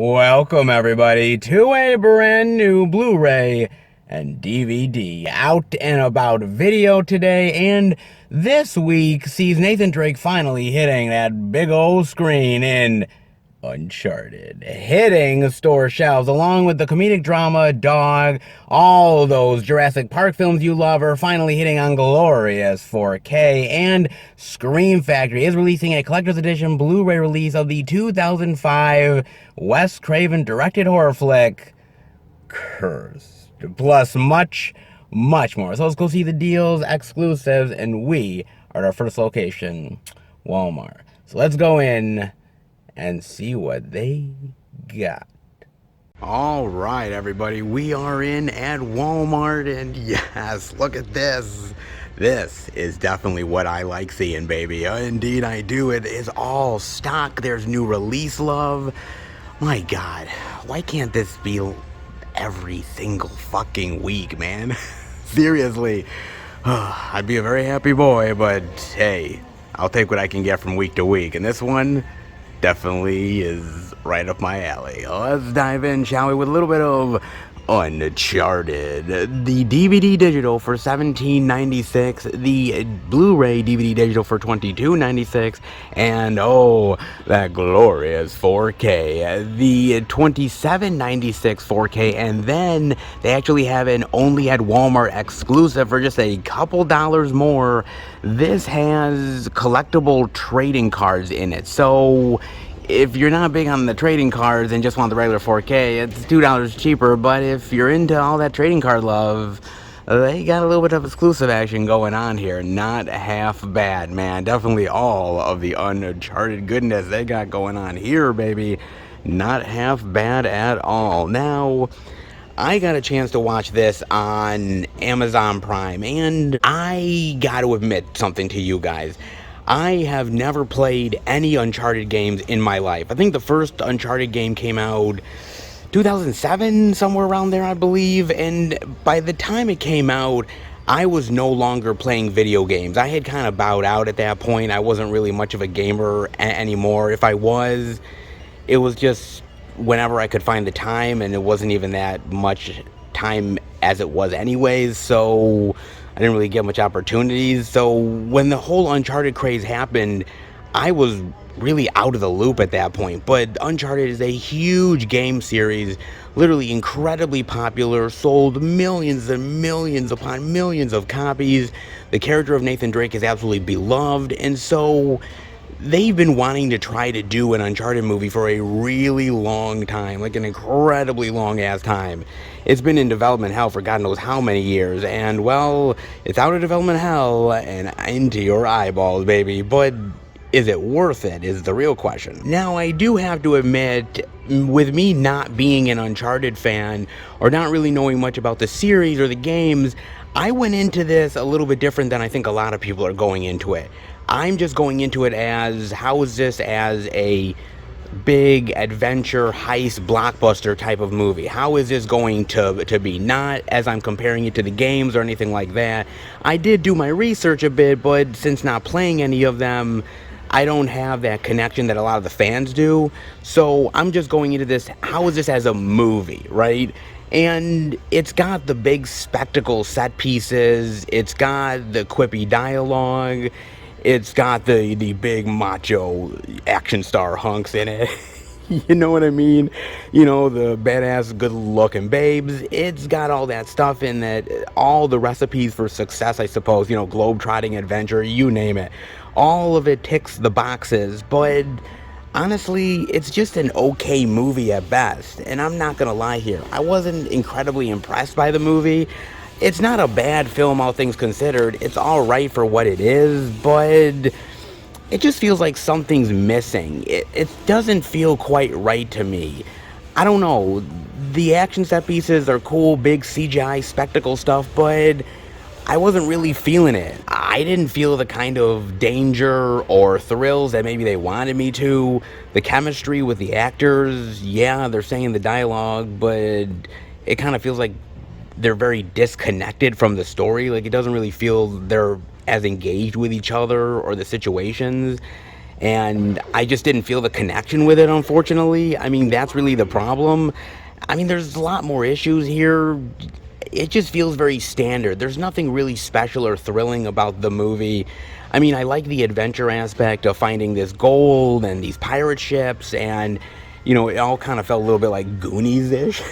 Welcome, everybody, to a brand new Blu-ray and DVD out and about video today. And this week sees Nathan Drake finally hitting that big old screen in Uncharted, hitting store shelves along with the comedic drama Dog. All those Jurassic Park films you love are finally hitting on glorious 4K, and Scream Factory is releasing a collector's edition Blu-ray release of the 2005 Wes Craven directed horror flick Cursed, plus much more. So let's go see the deals, exclusives, and we are at our first location, Walmart. So let's go in and see what they got. All right, everybody, we are in at Walmart, and yes, look at this. This is definitely what I like seeing, baby. Indeed, I do. It is all stock. There's new release love. My God, why can't this be every single fucking week, man? Seriously. I'd be a very happy boy, but hey, I'll take what I can get from week to week. And this one definitely is right up my alley. Let's dive in, shall we, with a little bit of Uncharted. The DVD digital for $17.96, the Blu-ray DVD digital for $22.96, and oh, that glorious 4K, the $27.96 4K, and then they actually have an only at Walmart exclusive for just a couple dollars more. This has collectible trading cards in it, so if you're not big on the trading cards and just want the regular 4K, it's $2 cheaper. But if you're into all that trading card love, they got a little bit of exclusive action going on here. Not half bad, man. Definitely all of the Uncharted goodness they got going on here, baby. Not half bad at all. Now, I got a chance to watch this on Amazon Prime, and I got to admit something to you guys. I have never played any Uncharted games in my life. I think the first Uncharted game came out 2007, somewhere around there, I believe. And by the time it came out, I was no longer playing video games. I had kind of bowed out at that point. I wasn't really much of a gamer anymore. If I was, it was just whenever I could find the time, and it wasn't even that much time as it was anyways. So I didn't really get much opportunities. So when the whole Uncharted craze happened, I was really out of the loop at that point. But Uncharted is a huge game series, literally incredibly popular, sold millions and millions upon millions of copies. The character of Nathan Drake is absolutely beloved, and so they've been wanting to try to do an Uncharted movie for a really long time, like an incredibly long-ass time. It's been in development hell for God knows how many years, and, well, it's out of development hell and into your eyeballs, baby. But is it worth it, is the real question. Now, I do have to admit, with me not being an Uncharted fan, or not really knowing much about the series or the games, I went into this a little bit different than I think a lot of people are going into it. I'm just going into it as, how is this as a big adventure heist blockbuster type of movie? How is this going to be? Not as I'm comparing it to the games or anything like that. I did do my research a bit, but since not playing any of them, I don't have that connection that a lot of the fans do. So I'm just going into this, how is this as a movie, right? And it's got the big spectacle set pieces, it's got the quippy dialogue, it's got the big macho action star hunks in it. You know what I mean? You know, the badass good looking babes. It's got all that stuff in that, all the recipes for success, I suppose, you know, globe-trotting adventure, you name it. All of it ticks the boxes, but honestly, it's just an okay movie at best. And I'm not gonna lie here, I wasn't incredibly impressed by the movie. It's not a bad film, all things considered. It's all right for what it is, but it just feels like something's missing. It doesn't feel quite right to me. I don't know. The action set pieces are cool, big CGI spectacle stuff, but I wasn't really feeling it. I didn't feel the kind of danger or thrills that maybe they wanted me to. The chemistry with the actors, yeah, they're saying the dialogue, but it kind of feels like they're very disconnected from the story. Like, it doesn't really feel they're as engaged with each other or the situations. and I just didn't feel the connection with it, unfortunately. I mean, that's really the problem. I mean, there's a lot more issues here. It just feels very standard. There's nothing really special or thrilling about the movie. I mean, I like the adventure aspect of finding this gold and these pirate ships, and it all kind of felt a little bit like Goonies-ish,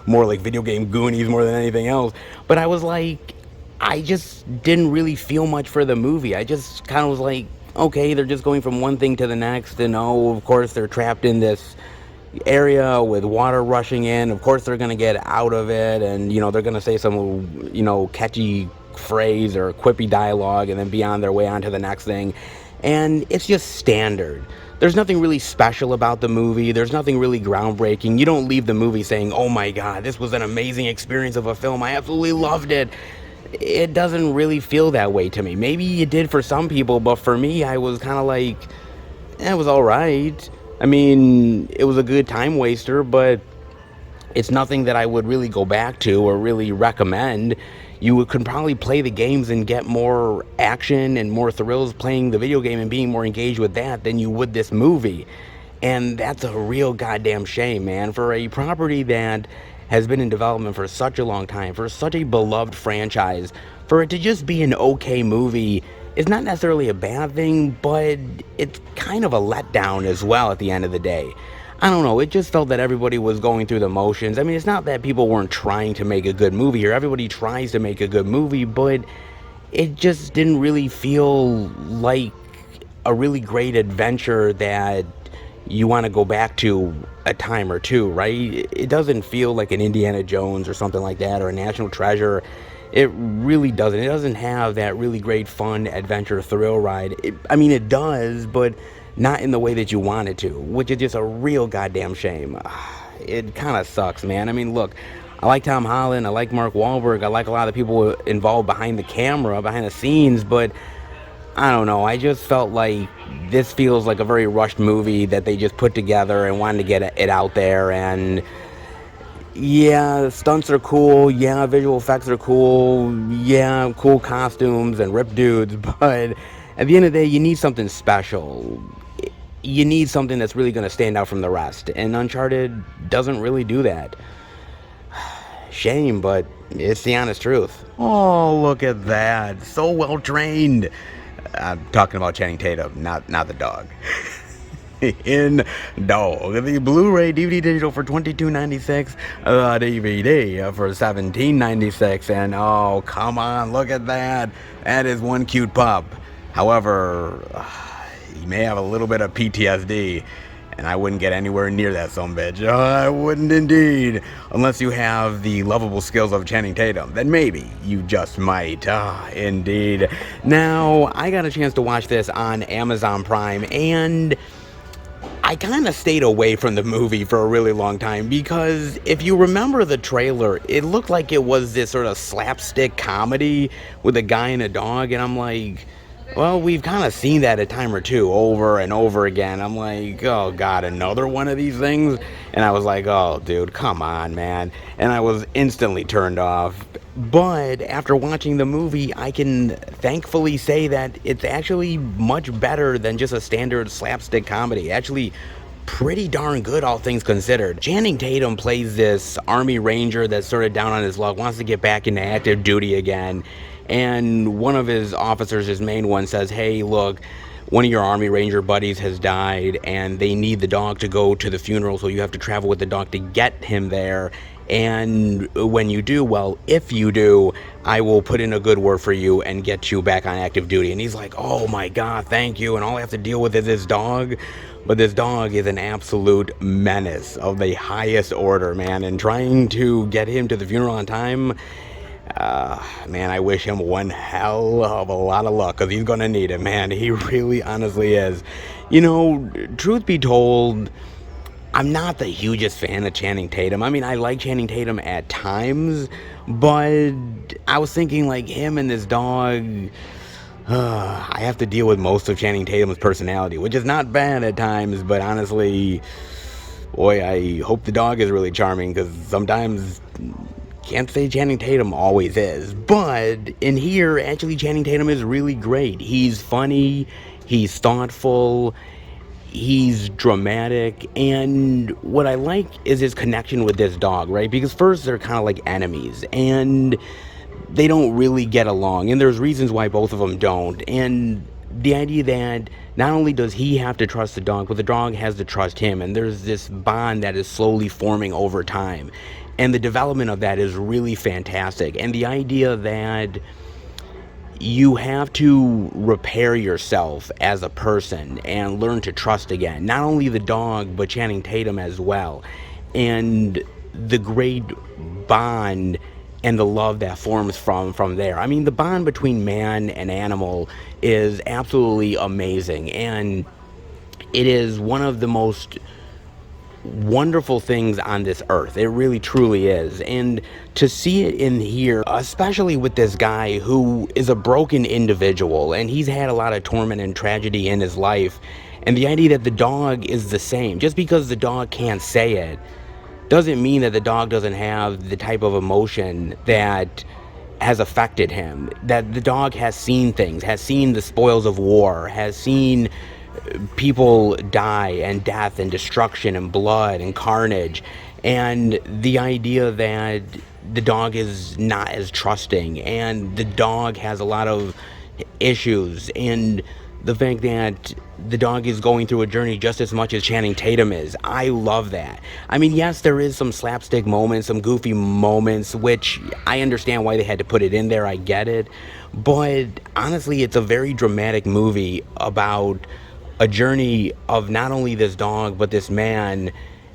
more like video game Goonies more than anything else. But I was like, I just didn't really feel much for the movie. I just kind of was like, okay, they're just going from one thing to the next, and of course they're trapped in this area with water rushing in. Of course they're going to get out of it, and they're going to say some catchy phrase or quippy dialogue and then be on their way on to the next thing. And it's just standard. There's nothing really special about the movie. There's nothing really groundbreaking. You don't leave the movie saying, oh my god, this was an amazing experience of a film, I absolutely loved it. It doesn't really feel that way to me. Maybe it did for some people, but for me, I was kind of like, it was alright. I mean, it was a good time waster, but it's nothing that I would really go back to or really recommend. You could probably play the games and get more action and more thrills playing the video game and being more engaged with that than you would this movie. And that's a real goddamn shame, man. For a property that has been in development for such a long time, for such a beloved franchise, for it to just be an okay movie is not necessarily a bad thing, but it's kind of a letdown as well at the end of the day. I don't know, it just felt that everybody was going through the motions. I mean, it's not that people weren't trying to make a good movie here. Everybody tries to make a good movie, but it just didn't really feel like a really great adventure that you want to go back to a time or two, right? It doesn't feel like an Indiana Jones or something like that, or a National Treasure. It really doesn't. It doesn't have that really great fun adventure thrill ride. I mean, it does, but not in the way that you want it to, which is just a real goddamn shame. It kind of sucks, man. I mean, look, I like Tom Holland, I like Mark Wahlberg, I like a lot of the people involved behind the camera, behind the scenes, but I don't know, I just felt like this feels like a very rushed movie that they just put together and wanted to get it out there. And yeah, stunts are cool, yeah, visual effects are cool, yeah, cool costumes and ripped dudes, but at the end of the day, you need something special. You need something that's really going to stand out from the rest, and Uncharted doesn't really do that. Shame, but it's the honest truth. Oh, look at that. So well trained. I'm talking about Channing Tatum, not the dog. In Dog, the Blu-ray DVD digital for $22.96, DVD for $17.96, and oh, come on, look at that. That is one cute pup. However, he may have a little bit of PTSD, and I wouldn't get anywhere near that sumbitch. I wouldn't indeed. Unless you have the lovable skills of Channing Tatum, then maybe you just might. Indeed. Now, I got a chance to watch this on Amazon Prime, and I kind of stayed away from the movie for a really long time because if you remember the trailer, it looked like it was this sort of slapstick comedy with a guy and a dog, and I'm like, well, we've kind of seen that a time or two over and over again. I'm like, oh god, another one of these things? And I was like, oh dude, come on, man. And I was instantly turned off. But after watching the movie, I can thankfully say that it's actually much better than just a standard slapstick comedy. Actually, pretty darn good, all things considered. Channing Tatum plays this Army Ranger that's sort of down on his luck, wants to get back into active duty again. And one of his officers, his main one, says, hey, look, one of your Army Ranger buddies has died, and they need the dog to go to the funeral, so you have to travel with the dog to get him there. And when you do, well, if you do, I will put in a good word for you and get you back on active duty. And he's like, oh my god, thank you, and all I have to deal with is this dog. But this dog is an absolute menace of the highest order, man, and trying to get him to the funeral on time, man, I wish him one hell of a lot of luck, because he's gonna need it, man. He really honestly is. Truth be told, I'm not the hugest fan of Channing Tatum. I mean, I like Channing Tatum at times, but I was thinking, like, him and this dog, I have to deal with most of Channing Tatum's personality, which is not bad at times, but honestly, boy, I hope the dog is really charming, because sometimes can't say Channing Tatum always is. But in here, actually, Channing Tatum is really great. He's funny, He's thoughtful, he's dramatic, and what I like is his connection with this dog, right? Because first they're kind of like enemies, and they don't really get along, and there's reasons why both of them don't. And the idea that not only does he have to trust the dog, but the dog has to trust him, and there's this bond that is slowly forming over time. And the development of that is really fantastic. And the idea that you have to repair yourself as a person and learn to trust again. Not only the dog, but Channing Tatum as well. And the great bond and the love that forms from there. I mean, the bond between man and animal is absolutely amazing. And it is one of the most wonderful things on this earth. It really truly is. And to see it in here, especially with this guy who is a broken individual and he's had a lot of torment and tragedy in his life, and the idea that the dog is the same. Just because the dog can't say it doesn't mean that the dog doesn't have the type of emotion that has affected him. That the dog has seen things, has seen the spoils of war, has seen people die, and death and destruction and blood and carnage. And the idea that the dog is not as trusting, and the dog has a lot of issues, and the fact that the dog is going through a journey just as much as Channing Tatum is. I love that. I mean, yes, there is some slapstick moments, some goofy moments, which I understand why they had to put it in there. I get it. But honestly, it's a very dramatic movie about a journey of not only this dog, but this man,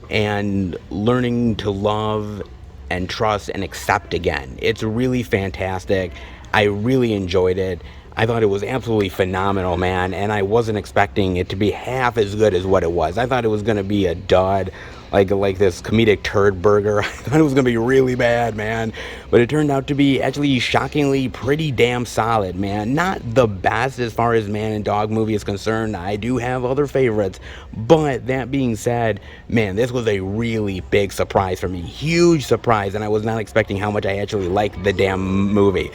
and learning to love and trust and accept again. It's really fantastic. I really enjoyed it. I thought it was absolutely phenomenal, man, and I wasn't expecting it to be half as good as what it was. I thought it was going to be a dud, like this comedic turd burger. I thought it was going to be really bad, man, but it turned out to be actually shockingly pretty damn solid, man. Not the best as far as man and dog movie is concerned. I do have other favorites, but that being said, man, this was a really big surprise for me. Huge surprise, and I was not expecting how much I actually liked the damn movie.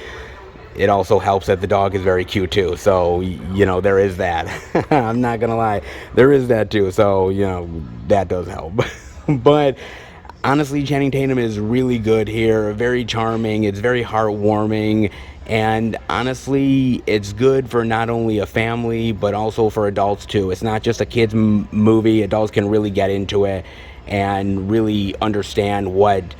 It also helps that the dog is very cute too, so, you know, there is that. I'm not gonna lie, there is that too, so, you know, that does help. But honestly, Channing Tatum is really good here, very charming, it's very heartwarming, and honestly, it's good for not only a family, but also for adults too. It's not just a kid's movie. Adults can really get into it and really understand what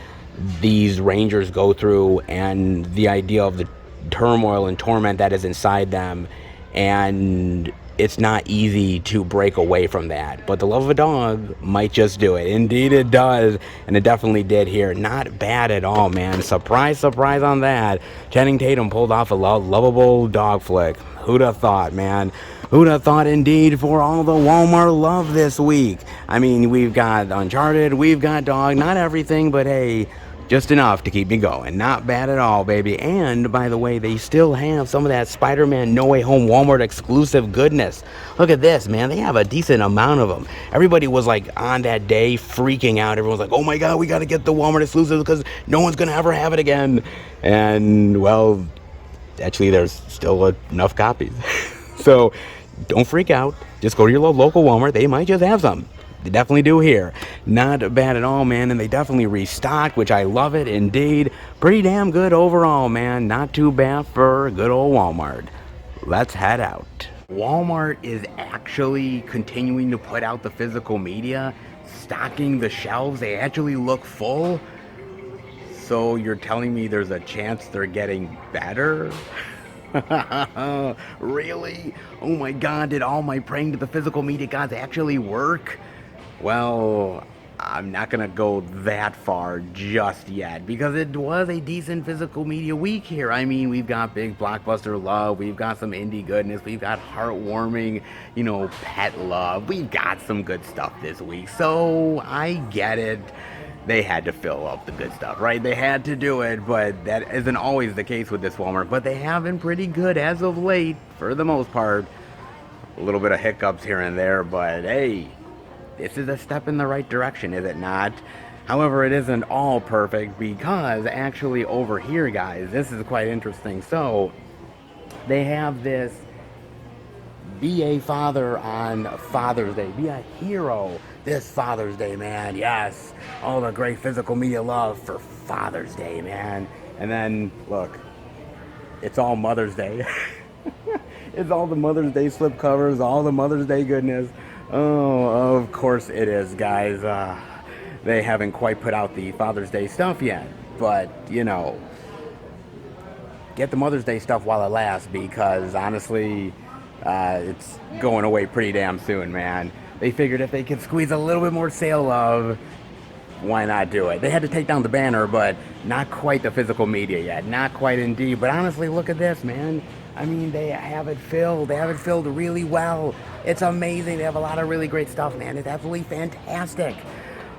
these rangers go through, and the idea of the turmoil and torment that is inside them. And it's not easy to break away from that, but the love of a dog might just do it. Indeed it does, and it definitely did here. Not bad at all, man. Surprise, surprise on that. Channing Tatum pulled off a lovable dog flick. Who'd have thought, man? Who'd have thought, indeed, for all the Walmart love this week. I mean, we've got Uncharted, we've got dog, not everything, but hey, just enough to keep me going. Not bad at all, baby. And, by the way, they still have some of that Spider-Man No Way Home Walmart exclusive goodness. Look at this, man. They have a decent amount of them. Everybody was, like, on that day freaking out. Everyone's like, oh, my God, we got to get the Walmart exclusive because no one's going to ever have it again. And, well, actually, there's still enough copies. So, don't freak out. Just go to your local Walmart. They might just have some. They definitely do here. Not bad at all, man, and they definitely restocked, which I love it, indeed. Pretty damn good overall, man. Not too bad for good old Walmart. Let's head out. Walmart is actually continuing to put out the physical media, stocking the shelves. They actually look full. So you're telling me there's a chance they're getting better? Really? Oh my God, did all my praying to the physical media gods actually work? Well, I'm not gonna go that far just yet, because it was a decent physical media week here. I mean, we've got big blockbuster love, we've got some indie goodness, we've got heartwarming, you know, pet love. We've got some good stuff this week, so I get it. They had to fill up the good stuff, right? They had to do it, but that isn't always the case with this Walmart. But they have been pretty good as of late, for the most part. A little bit of hiccups here and there, but hey, this is a step in the right direction, is it not? However, it isn't all perfect, because actually over here, guys, this is quite interesting. So they have Be a father on Father's Day. Be a hero this Father's Day, man. Yes. All the great physical media love for Father's Day, man. And then, look, it's all Mother's Day. It's all the Mother's Day slip covers, all the Mother's Day goodness. Oh, of course it is, guys. They haven't quite put out the Father's Day stuff yet. But, you know, get the Mother's Day stuff while it lasts, because honestly, it's going away pretty damn soon, man. They figured if they could squeeze a little bit more sale love, why not do it? They had to take down the banner, but not quite the physical media yet. Not quite indeed. But honestly, look at this, man. I mean, they have it filled. They have it filled really well. It's amazing. They have a lot of really great stuff, man. It's absolutely fantastic.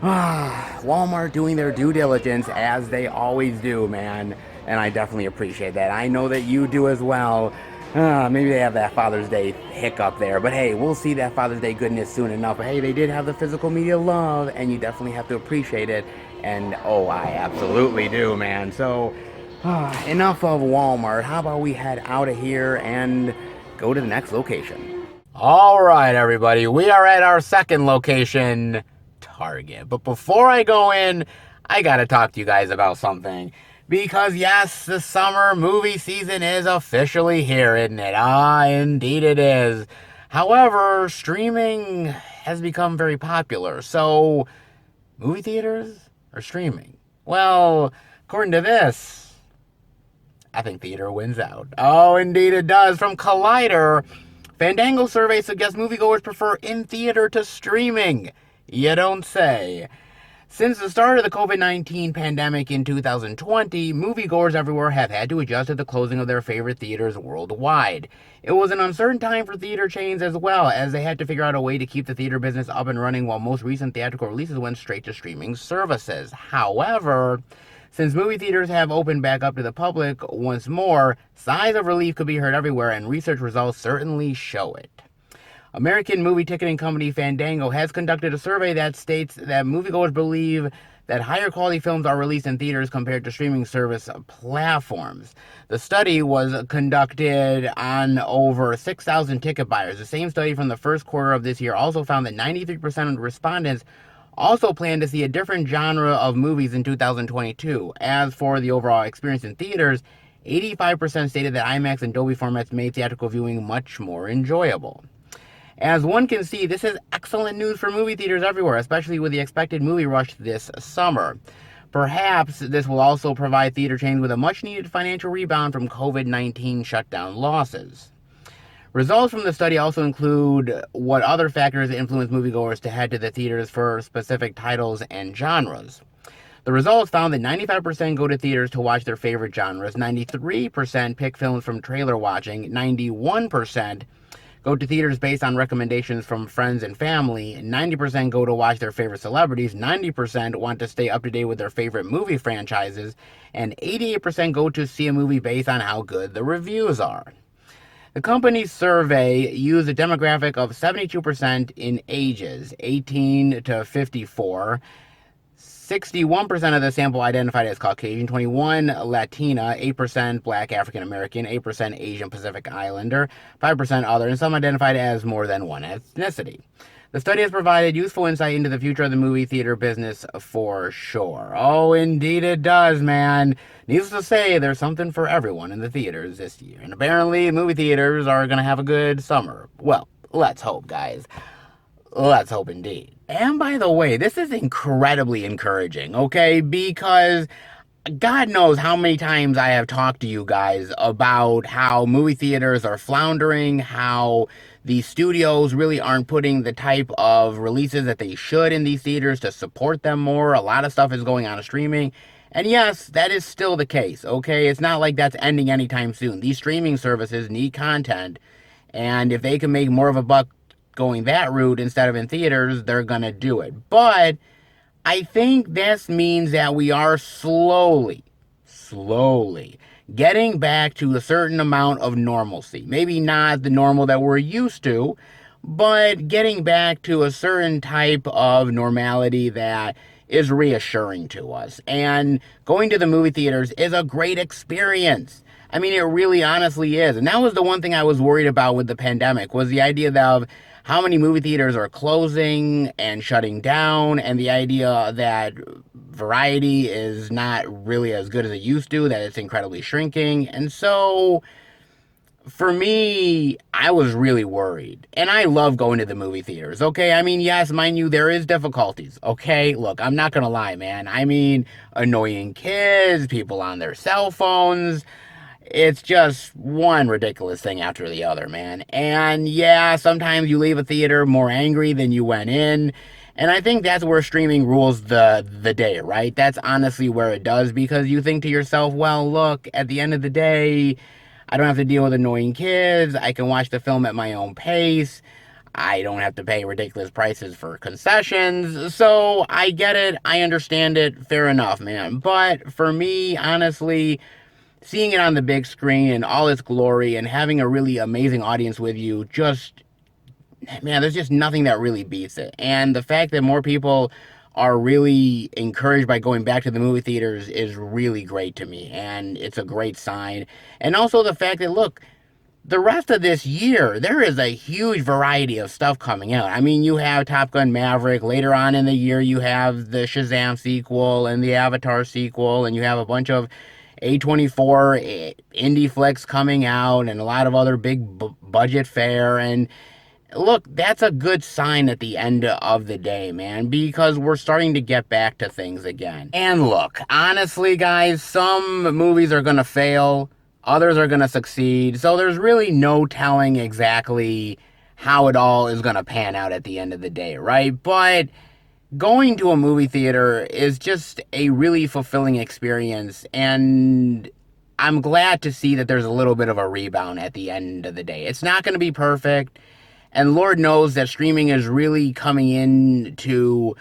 Walmart doing their due diligence, as they always do, man. And I definitely appreciate that. I know that you do as well. Maybe they have that Father's Day hiccup there. But hey, we'll see that Father's Day goodness soon enough. But hey, they did have the physical media love, and you definitely have to appreciate it. And oh, I absolutely do, man. So, enough of Walmart. How about we head out of here and go to the next location? All right, everybody. We are at our second location, Target. But before I go in, I got to talk to you guys about something. Because yes, the summer movie season is officially here, isn't it? Indeed it is. However, streaming has become very popular. So, movie theaters or streaming? Well, according to this, I think theater wins out. Oh, indeed it does. From Collider, Fandango survey suggests moviegoers prefer in-theater to streaming. You don't say. Since the start of the COVID-19 pandemic in 2020, moviegoers everywhere have had to adjust to the closing of their favorite theaters worldwide. It was an uncertain time for theater chains as well, as they had to figure out a way to keep the theater business up and running while most recent theatrical releases went straight to streaming services. However, since movie theaters have opened back up to the public once more, sighs of relief could be heard everywhere, and research results certainly show it. American movie ticketing company Fandango has conducted a survey that states that moviegoers believe that higher quality films are released in theaters compared to streaming service platforms. The study was conducted on over 6,000 ticket buyers. The same study from the first quarter of this year also found that 93% of respondents also plan to see a different genre of movies in 2022. As for the overall experience in theaters, 85% stated that IMAX and Dolby formats made theatrical viewing much more enjoyable. As one can see, this is excellent news for movie theaters everywhere, especially with the expected movie rush this summer. Perhaps this will also provide theater chains with a much-needed financial rebound from COVID-19 shutdown losses. Results from the study also include what other factors influence moviegoers to head to the theaters for specific titles and genres. The results found that 95% go to theaters to watch their favorite genres, 93% pick films from trailer watching, 91% go to theaters based on recommendations from friends and family, 90% go to watch their favorite celebrities, 90% want to stay up to date with their favorite movie franchises, and 88% go to see a movie based on how good the reviews are. The company's survey used a demographic of 72% in ages 18 to 54, 61% of the sample identified as Caucasian, 21% Latina, 8% Black African American, 8% Asian Pacific Islander, 5% other, and some identified as more than one ethnicity. The study has provided useful insight into the future of the movie theater business for sure. Oh, indeed it does, man. Needless to say, there's something for everyone in the theaters this year. And apparently, movie theaters are going to have a good summer. Well, let's hope, guys. Let's hope indeed. And by the way, this is incredibly encouraging, okay? Because God knows how many times I have talked to you guys about how movie theaters are floundering, how the studios really aren't putting the type of releases that they should in these theaters to support them more. A lot of stuff is going on streaming. And yes, that is still the case, okay? It's not like that's ending anytime soon. These streaming services need content, and if they can make more of a buck going that route instead of in theaters, they're gonna do it. But I think this means that we are slowly getting back to a certain amount of normalcy. Maybe not the normal that we're used to, but getting back to a certain type of normality that is reassuring to us. And going to the movie theaters is a great experience. I mean, it really honestly is. And that was the one thing I was worried about with the pandemic, was the idea of how many movie theaters are closing and shutting down, and the idea that variety is not really as good as it used to, that it's incredibly shrinking. And so for me, I was really worried. And I love going to the movie theaters, okay? I mean, yes, mind you, there is difficulties, okay? Look, I'm not gonna lie, man. I mean, annoying kids, people on their cell phones. It's just one ridiculous thing after the other, man. And yeah, sometimes you leave a theater more angry than you went in. And I think that's where streaming rules the day, right? That's honestly where it does, because you think to yourself, well, look, at the end of the day, I don't have to deal with annoying kids. I can watch the film at my own pace. I don't have to pay ridiculous prices for concessions. So I get it. I understand it. Fair enough, man. But for me, honestly, seeing it on the big screen in all its glory and having a really amazing audience with you, just, man, there's just nothing that really beats it. And the fact that more people are really encouraged by going back to the movie theaters is really great to me, and it's a great sign. And also the fact that, look, the rest of this year, there is a huge variety of stuff coming out. I mean, you have Top Gun Maverick. Later on in the year, you have the Shazam sequel and the Avatar sequel, and you have a bunch of A24 indie flicks coming out, and a lot of other big budget fare. And look, that's a good sign at the end of the day, man, because we're starting to get back to things again. And look, honestly, guys, some movies are going to fail, others are going to succeed, so there's really no telling exactly how it all is going to pan out at the end of the day, right? But going to a movie theater is just a really fulfilling experience, and I'm glad to see that there's a little bit of a rebound at the end of the day. It's not going to be perfect, and Lord knows that streaming is really coming into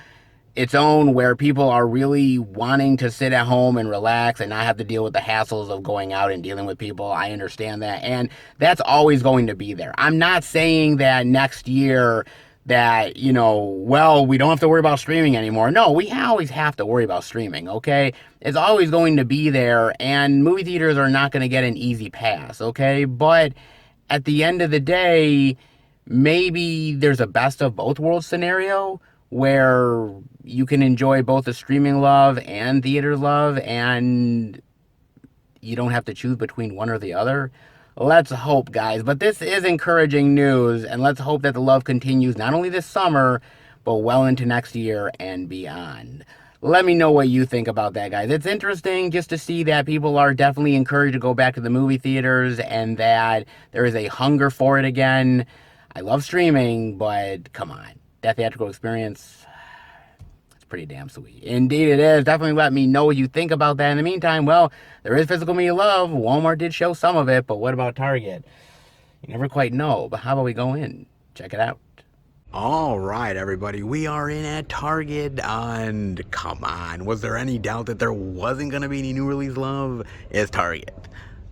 its own, where people are really wanting to sit at home and relax and not have to deal with the hassles of going out and dealing with people. I understand that. And that's always going to be there. I'm not saying that next year that, well, we don't have to worry about streaming anymore. No, we always have to worry about streaming, okay? It's always going to be there, and movie theaters are not going to get an easy pass, okay? But at the end of the day, maybe there's a best of both worlds scenario where you can enjoy both the streaming love and theater love, and you don't have to choose between one or the other. Let's hope, guys. But this is encouraging news, and let's hope that the love continues not only this summer, but well into next year and beyond. Let me know what you think about that, guys. It's interesting just to see that people are definitely encouraged to go back to the movie theaters, and that there is a hunger for it again. I love streaming, but come on. That theatrical experience, it's pretty damn sweet. Indeed it is. Definitely let me know what you think about that. In the meantime, well, there is physical media love. Walmart did show some of it, but what about Target? You never quite know, but how about we go in? Check it out. All right, everybody, we are in at Target, and come on, was there any doubt that there wasn't going to be any new release love? It's Target.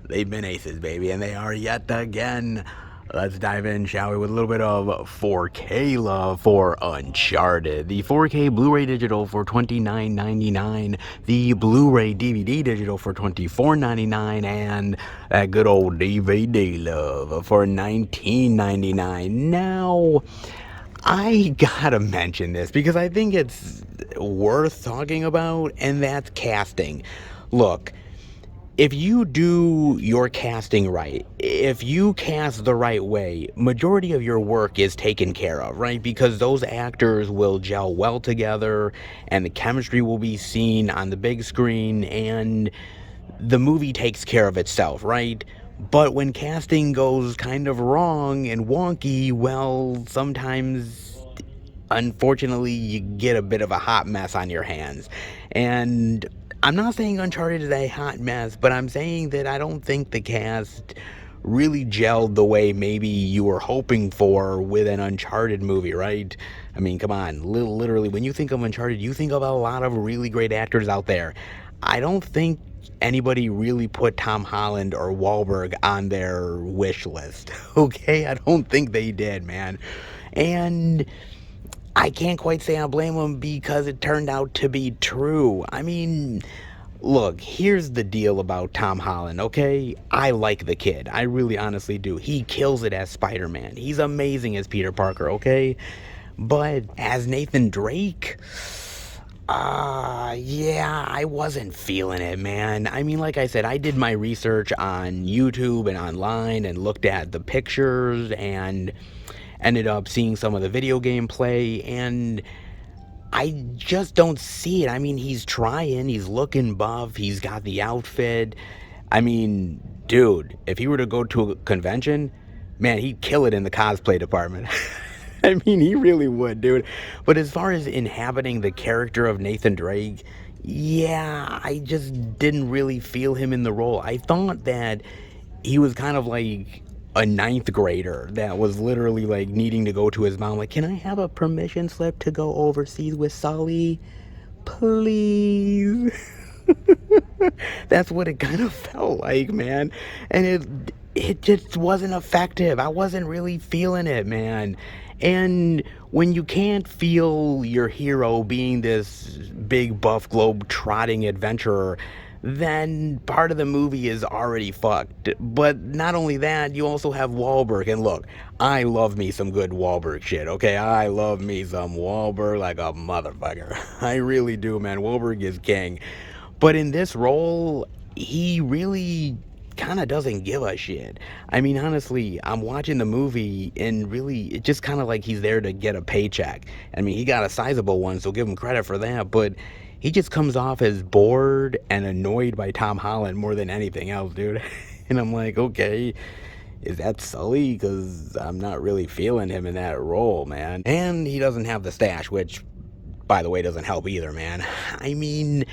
They've been aces, baby, and they are yet again. Let's dive in, shall we, with a little bit of 4K love for Uncharted. The 4K Blu-ray digital for $29.99, the Blu-ray DVD digital for $24.99, and that good old DVD love for $19.99. Now, I gotta mention this because I think it's worth talking about, and that's casting. Look, if you do your casting right, if you cast the right way, majority of your work is taken care of, right? Because those actors will gel well together, and the chemistry will be seen on the big screen, and the movie takes care of itself, right? But when casting goes kind of wrong and wonky, well, sometimes, unfortunately, you get a bit of a hot mess on your hands. And I'm not saying Uncharted is a hot mess, but I'm saying that I don't think the cast really gelled the way maybe you were hoping for with an Uncharted movie, right? I mean, come on, literally, when you think of Uncharted, you think of a lot of really great actors out there. I don't think anybody really put Tom Holland or Wahlberg on their wish list, okay? I don't think they did, man. And I can't quite say I blame them, because it turned out to be true. I mean, Look, here's the deal about Tom Holland, okay? I like the kid. I really honestly do. He kills it as Spider-Man. He's amazing as Peter Parker, okay? But as Nathan Drake, yeah, I wasn't feeling it, man. I mean, like I said, I did my research on YouTube and online and looked at the pictures and ended up seeing some of the video gameplay, and I just don't see it. I mean, he's trying, he's looking buff, he's got the outfit. I mean, dude, if he were to go to a convention, man, he'd kill it in the cosplay department. I mean, he really would, dude. But as far as inhabiting the character of Nathan Drake, yeah, I just didn't really feel him in the role. I thought that he was kind of like a ninth grader that was literally like needing to go to his mom, like, can I have a permission slip to go overseas with Sully? Please. That's what it kind of felt like, man. And it just wasn't effective. I wasn't really feeling it, man. And when you can't feel your hero being this big buff globe trotting adventurer, then part of the movie is already fucked. But not only that, you also have Wahlberg. And look, I love me some good Wahlberg shit, okay? I love me some Wahlberg like a motherfucker. I really do, man. Wahlberg is king. But in this role, he really kind of doesn't give a shit. I mean, honestly, I'm watching the movie and really, it's just kind of like he's there to get a paycheck. I mean, he got a sizable one, so give him credit for that. But he just comes off as bored and annoyed by Tom Holland more than anything else, dude. And I'm like, okay, is that Sully? Because I'm not really feeling him in that role, man. And he doesn't have the stash, which, by the way, doesn't help either, man. I mean,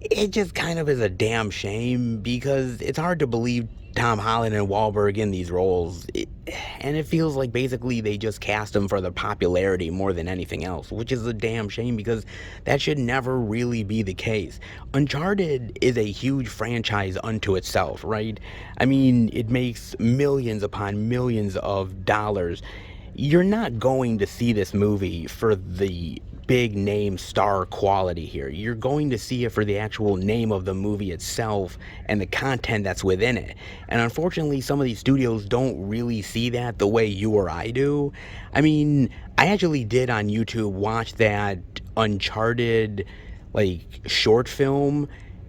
it just kind of is a damn shame because it's hard to believe Tom Holland and Wahlberg in these roles. And it feels like basically they just cast them for the popularity more than anything else, which is a damn shame because that should never really be the case. Uncharted is a huge franchise unto itself, right? I mean, it makes millions upon millions of dollars. You're not going to see this movie for the big name star quality here. You're going to see it for the actual name of the movie itself and the content that's within it. And unfortunately, some of these studios don't really see that the way you or I do. I mean, I actually did on YouTube watch that Uncharted like short film,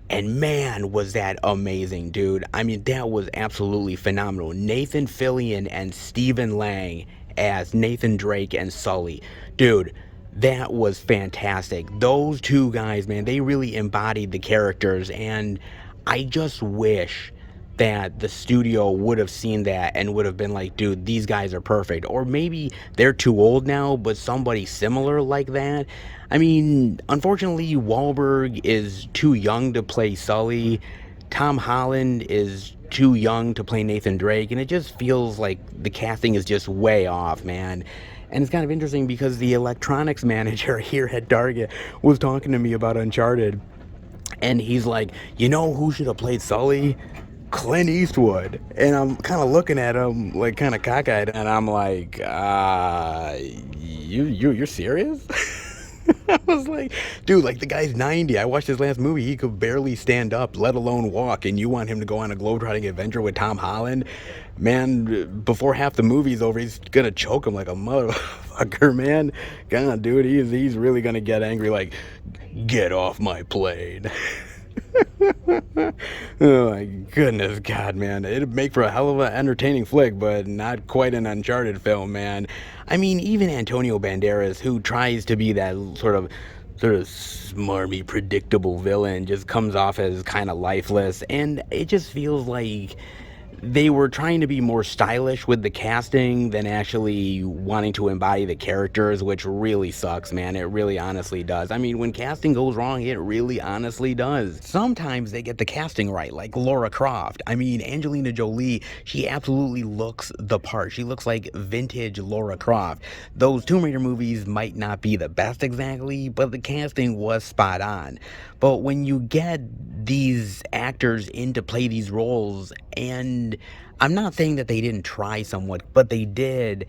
and man, was that amazing, dude. I mean, that was absolutely phenomenal. Nathan Fillion and Stephen Lang as Nathan Drake and Sully. Dude, that was fantastic. Those two guys, man, they really embodied the characters, and I just wish that the studio would have seen that and would have been like, dude, these guys are perfect. Or maybe they're too old now, but somebody similar like that. I mean, unfortunately, Wahlberg is too young to play Sully. Tom Holland is too young to play Nathan Drake, and it just feels like the casting is just way off, man. And it's kind of interesting because the electronics manager here at Target was talking to me about Uncharted, and he's like, you know who should have played Sully? Clint Eastwood. And I'm kind of looking at him like kind of cockeyed, and I'm like, you're serious? I was like, dude, like the guy's 90. I watched his last movie. He could barely stand up, let alone walk. And you want him to go on a globetrotting adventure with Tom Holland? Man, before half the movie's over, he's going to choke him like a motherfucker, man. God, dude, he's really going to get angry like, get off my plane. Oh my goodness, God, man. It'd make for a hell of an entertaining flick, but not quite an Uncharted film, man. I mean, even Antonio Banderas, who tries to be that sort of smarmy, predictable villain, just comes off as kind of lifeless, and it just feels like they were trying to be more stylish with the casting than actually wanting to embody the characters, which really sucks, man. It really honestly does. I mean, when casting goes wrong, it really honestly does. Sometimes they get the casting right, like Laura Croft. I mean, Angelina Jolie, she absolutely looks the part. She looks like vintage Laura Croft. Those Tomb Raider movies might not be the best exactly, but the casting was spot on. But when you get these actors in to play these roles, and I'm not saying that they didn't try somewhat, but they did,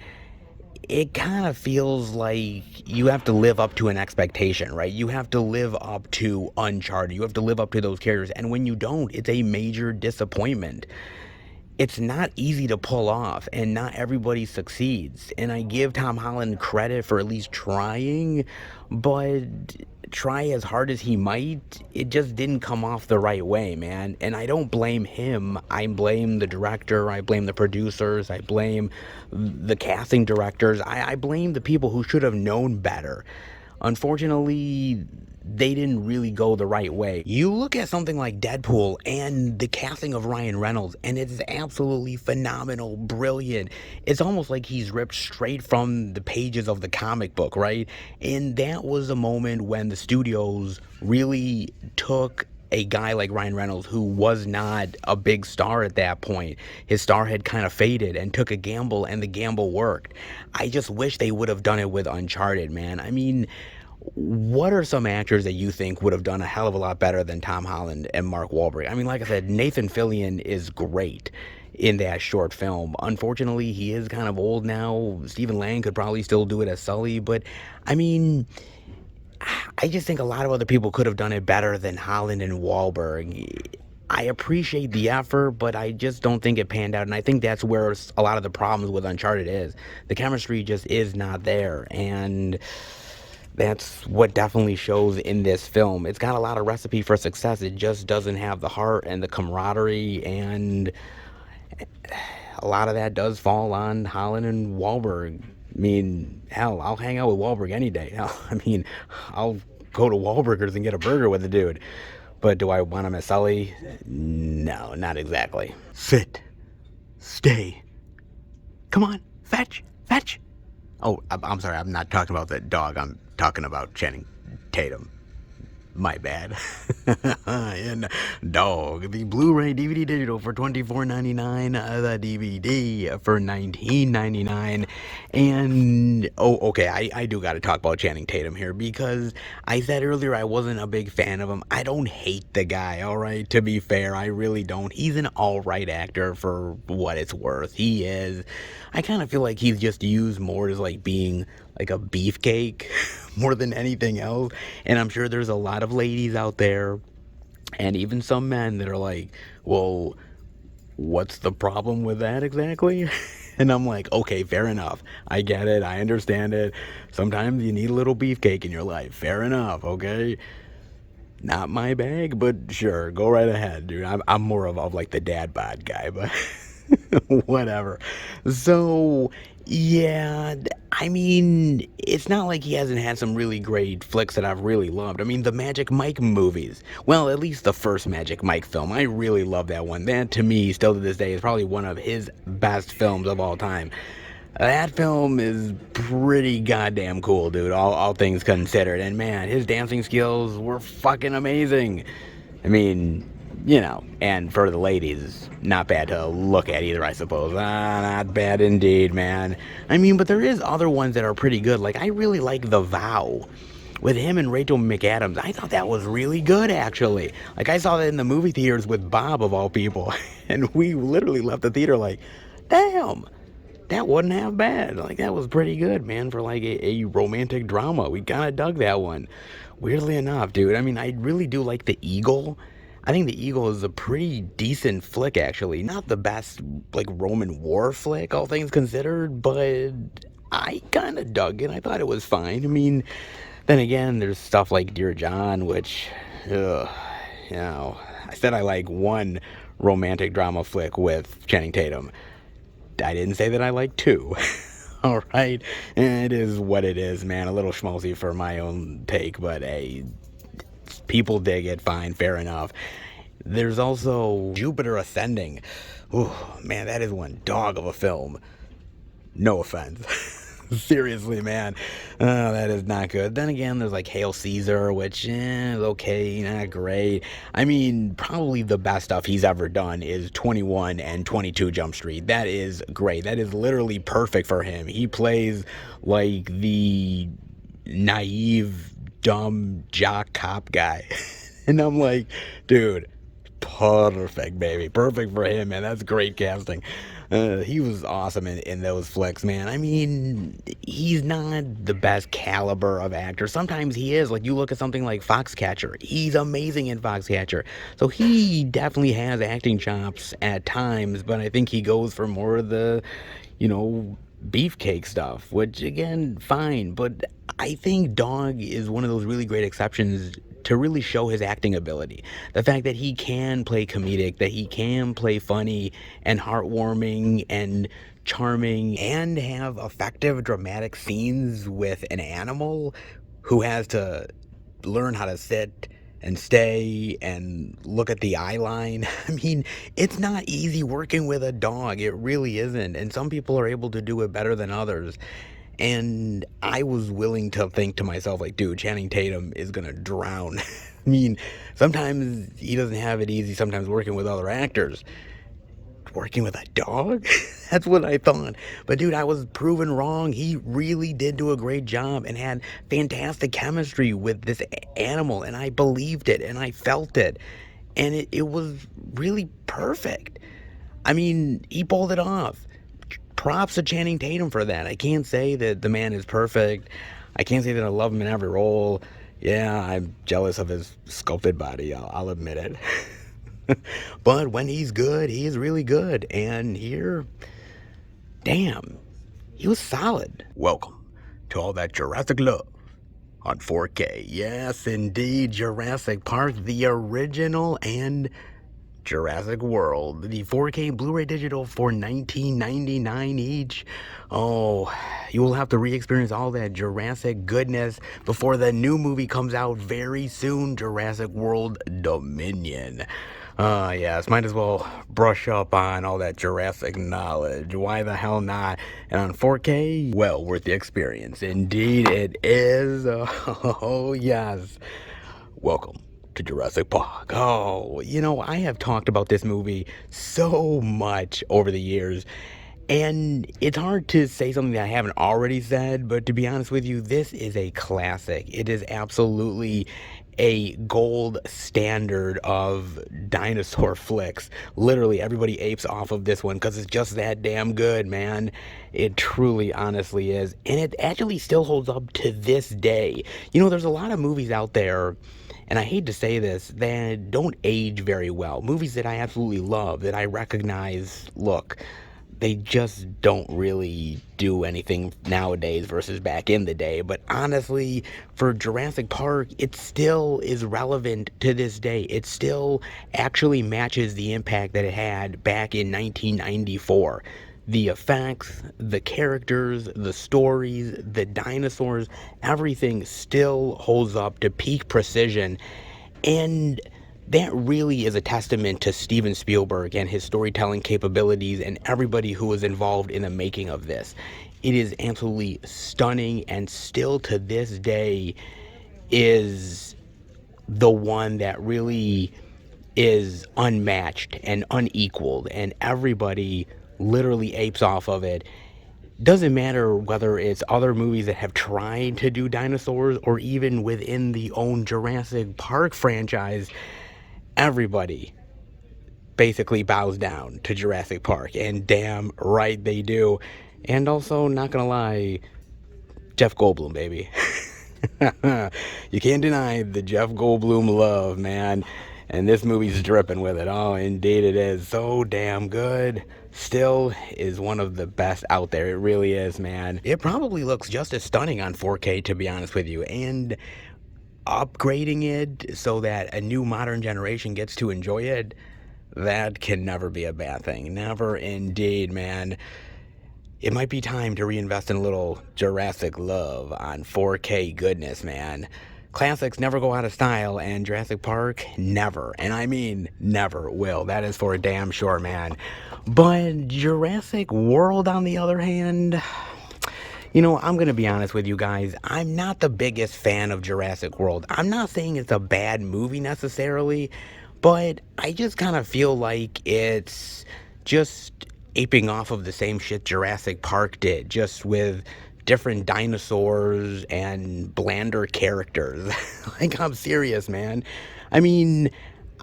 it kind of feels like you have to live up to an expectation, right? You have to live up to Uncharted. You have to live up to those characters. And when you don't, it's a major disappointment. It's not easy to pull off, and not everybody succeeds. And I give Tom Holland credit for at least trying, but try as hard as he might, it just didn't come off the right way, man. And I don't blame him. I blame the director. I blame the producers. I blame the casting directors. I blame the people who should have known better. Unfortunately, they didn't really go the right way. You look at something like Deadpool and the casting of Ryan Reynolds, and it's absolutely phenomenal, brilliant. It's almost like he's ripped straight from the pages of the comic book, right? And that was a moment when the studios really took a guy like Ryan Reynolds, who was not a big star at that point. His star had kind of faded, and took a gamble, and the gamble worked. I just wish they would have done it with Uncharted, man. I mean, what are some actors that you think would have done a hell of a lot better than Tom Holland and Mark Wahlberg? I mean, like I said, Nathan Fillion is great in that short film. Unfortunately, he is kind of old now. Stephen Lang could probably still do it as Sully, but I mean, I just think a lot of other people could have done it better than Holland and Wahlberg. I appreciate the effort, but I just don't think it panned out, and I think that's where a lot of the problems with Uncharted is. The chemistry just is not there, and that's what definitely shows in this film. It's got a lot of recipe for success. It just doesn't have the heart and the camaraderie, and a lot of that does fall on Holland and Wahlberg. I mean, hell, I'll hang out with Wahlberg any day. Hell, I mean, I'll go to Wahlburgers and get a burger with the dude. But do I want him as Sully? No, not exactly. Sit. Stay. Come on. Fetch. Fetch. Oh, I'm sorry. I'm not talking about the dog. I'm talking about Channing Tatum. My bad. And dog, the Blu-ray DVD digital for $24.99, the DVD for $19.99, and okay, I do got to talk about Channing Tatum here, because I said earlier I wasn't a big fan of him. I don't hate the guy, all right. To be fair, I really don't. He's an all right actor for what it's worth. He is. I kind of feel like he's just used more as like being like a beefcake more than anything else. And I'm sure there's a lot of ladies out there, and even some men, that are like, well, what's the problem with that exactly? And I'm like, okay, fair enough. I get it. I understand it. Sometimes you need a little beefcake in your life. Fair enough, okay? Not my bag, but sure, go right ahead, dude. I'm more of like the dad bod guy, but whatever. So, yeah, I mean, it's not like he hasn't had some really great flicks that I've really loved. I mean, the Magic Mike movies. Well, at least the first Magic Mike film. I really love that one. That, to me, still to this day, is probably one of his best films of all time. That film is pretty goddamn cool, dude, all things considered. And man, his dancing skills were fucking amazing. I mean, you know, and for the ladies, not bad to look at either, I suppose. Not bad indeed, man. I mean, but there is other ones that are pretty good. Like, I really like The Vow with him and Rachel McAdams. I thought that was really good, actually. Like, I saw that in the movie theaters with Bob, of all people. And we literally left the theater like, damn, that wasn't half bad. Like, that was pretty good, man, for like a romantic drama. We kind of dug that one. Weirdly enough, dude. I mean, I really do like The Eagle. I think The Eagle is a pretty decent flick, actually. Not the best, like, Roman war flick, all things considered, but I kind of dug it. I thought it was fine. I mean, then again, there's stuff like Dear John, which, you know, I said I like one romantic drama flick with Channing Tatum. I didn't say that I like two. All right? It is what it is, man. A little schmaltzy for my own take, but hey, people dig it, fine, fair enough. There's also Jupiter Ascending. Ooh, man, that is one dog of a film. No offense. Seriously, man. That is not good. Then again, there's like Hail Caesar, which is okay, not great. I mean, probably the best stuff he's ever done is 21 and 22 Jump Street. That is great. That is literally perfect for him. He plays like the naive, dumb jock cop guy. And I'm like, dude, perfect, baby. Perfect for him, man. That's great casting. He was awesome in those flicks, man. I mean, he's not the best caliber of actor. Sometimes he is. Like, you look at something like Foxcatcher. He's amazing in Foxcatcher. So he definitely has acting chops at times, but I think he goes for more of the, beefcake stuff, which, again, fine. But I think Dog is one of those really great exceptions to really show his acting ability. The fact that he can play comedic, that he can play funny and heartwarming and charming and have effective dramatic scenes with an animal who has to learn how to sit and stay and look at the eye line. I mean, it's not easy working with a dog. It really isn't. And some people are able to do it better than others. And I was willing to think to myself, like, dude, Channing Tatum is going to drown. I mean, sometimes he doesn't have it easy, sometimes working with other actors. Working with a dog? That's what I thought. But, dude, I was proven wrong. He really did do a great job and had fantastic chemistry with this animal. And I believed it and I felt it. And it was really perfect. I mean, he pulled it off. Props to Channing Tatum for that. I can't say that the man is perfect. I can't say that I love him in every role. Yeah, I'm jealous of his sculpted body. I'll admit it. But when he's good, he is really good. And here, damn, he was solid. Welcome to all that Jurassic love on 4K. Yes, indeed, Jurassic Park, the original, and Jurassic World, the 4K Blu-ray digital for $19.99 each. Oh, you will have to re-experience all that Jurassic goodness before the new movie comes out very soon, Jurassic World Dominion. Yes, might as well brush up on all that Jurassic knowledge. Why the hell not? And on 4K, well worth the experience. Indeed it is. Oh, yes. Welcome to Jurassic Park. Oh, I have talked about this movie so much over the years, and it's hard to say something that I haven't already said, but to be honest with you, this is a classic. It is absolutely a gold standard of dinosaur flicks. Literally, everybody apes off of this one because it's just that damn good, man. It truly, honestly is. And it actually still holds up to this day. There's a lot of movies out there, and I hate to say this, that don't age very well. Movies that I absolutely love, that I recognize, look, they just don't really do anything nowadays versus back in the day. But honestly, for Jurassic Park, it still is relevant to this day. It still actually matches the impact that it had back in 1994. The effects, the characters, the stories, the dinosaurs, everything still holds up to peak precision. And that really is a testament to Steven Spielberg and his storytelling capabilities and everybody who was involved in the making of this. It is absolutely stunning, and still to this day is the one that really is unmatched and unequaled, and everybody literally apes off of it. Doesn't matter whether it's other movies that have tried to do dinosaurs or even within the own Jurassic Park franchise. Everybody basically bows down to Jurassic Park, and damn right they do. And also, not gonna lie, Jeff Goldblum, baby. You can't deny the Jeff Goldblum love, man. And this movie's dripping with it. Oh, indeed it is. So damn good. Still is one of the best out there. It really is, man. It probably looks just as stunning on 4K, to be honest with you. And upgrading it so that a new modern generation gets to enjoy it, that can never be a bad thing. Never indeed, man. It might be time to reinvest in a little Jurassic love on 4K goodness, man. Classics never go out of style, and Jurassic Park never, and I mean never will. That is for a damn sure, man. But Jurassic World, on the other hand, I'm going to be honest with you guys. I'm not the biggest fan of Jurassic World. I'm not saying it's a bad movie necessarily, but I just kind of feel like it's just aping off of the same shit Jurassic Park did, just with different dinosaurs and blander characters. Like, I'm serious, man. I mean,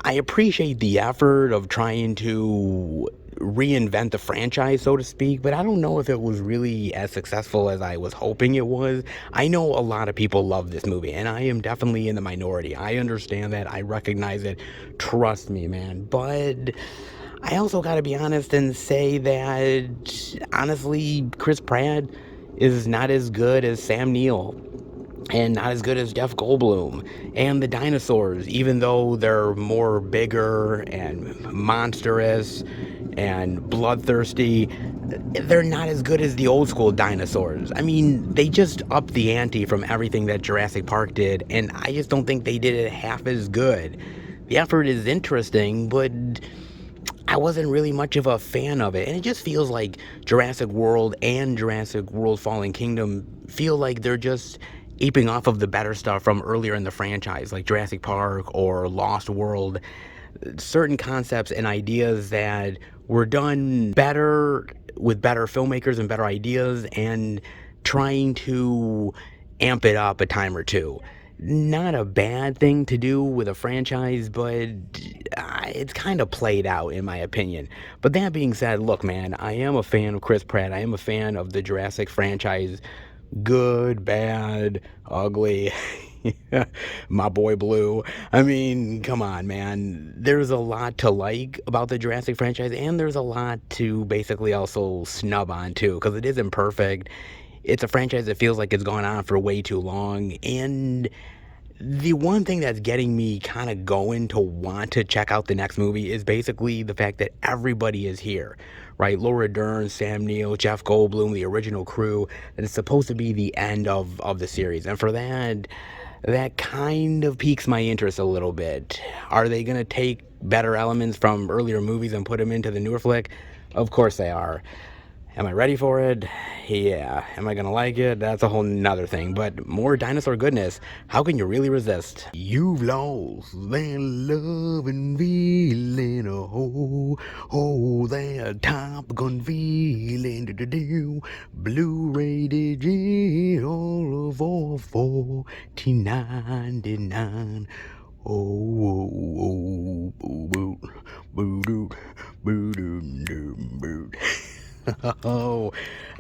I appreciate the effort of trying to reinvent the franchise, so to speak, but I don't know if it was really as successful as I was hoping it was. I know a lot of people love this movie, and I am definitely in the minority. I understand that. I recognize it. Trust me, man. But I also got to be honest and say that, honestly, Chris Pratt is not as good as Sam Neill and not as good as Jeff Goldblum. And the dinosaurs, even though they're more bigger and monstrous and bloodthirsty, they're not as good as the old school dinosaurs. I mean, they just upped the ante from everything that Jurassic Park did, and I just don't think they did it half as good. The effort is interesting, but I wasn't really much of a fan of it. And it just feels like Jurassic World and Jurassic World Fallen Kingdom feel like they're just aping off of the better stuff from earlier in the franchise, like Jurassic Park or Lost World. Certain concepts and ideas that were done better with better filmmakers and better ideas, and trying to amp it up a time or two. Not a bad thing to do with a franchise, but it's kind of played out in my opinion. But that being said, look, man, I am a fan of Chris Pratt. I am a fan of the Jurassic franchise. Good, bad, ugly. My boy Blue. I mean, come on, man. There's a lot to like about the Jurassic franchise, and there's a lot to basically also snub on too, because it isn't perfect. It's a franchise that feels like it's gone on for way too long, and the one thing that's getting me kind of going to want to check out the next movie is basically the fact that everybody is here, right? Laura Dern, Sam Neill, Jeff Goldblum, the original crew. That it's supposed to be the end of the series. And for that, that kind of piques my interest a little bit. Are they going to take better elements from earlier movies and put them into the newer flick? Of course they are. Am I ready for it? Yeah. Am I gonna like it? That's a whole nother thing. But more dinosaur goodness. How can you really resist? You've lost that love and feeling. Oh, that Top Gun feeling. Do-do-do. Blu-ray digital for $14.99. Oh, boo, boo, boo, boo, boo, boo. Oh,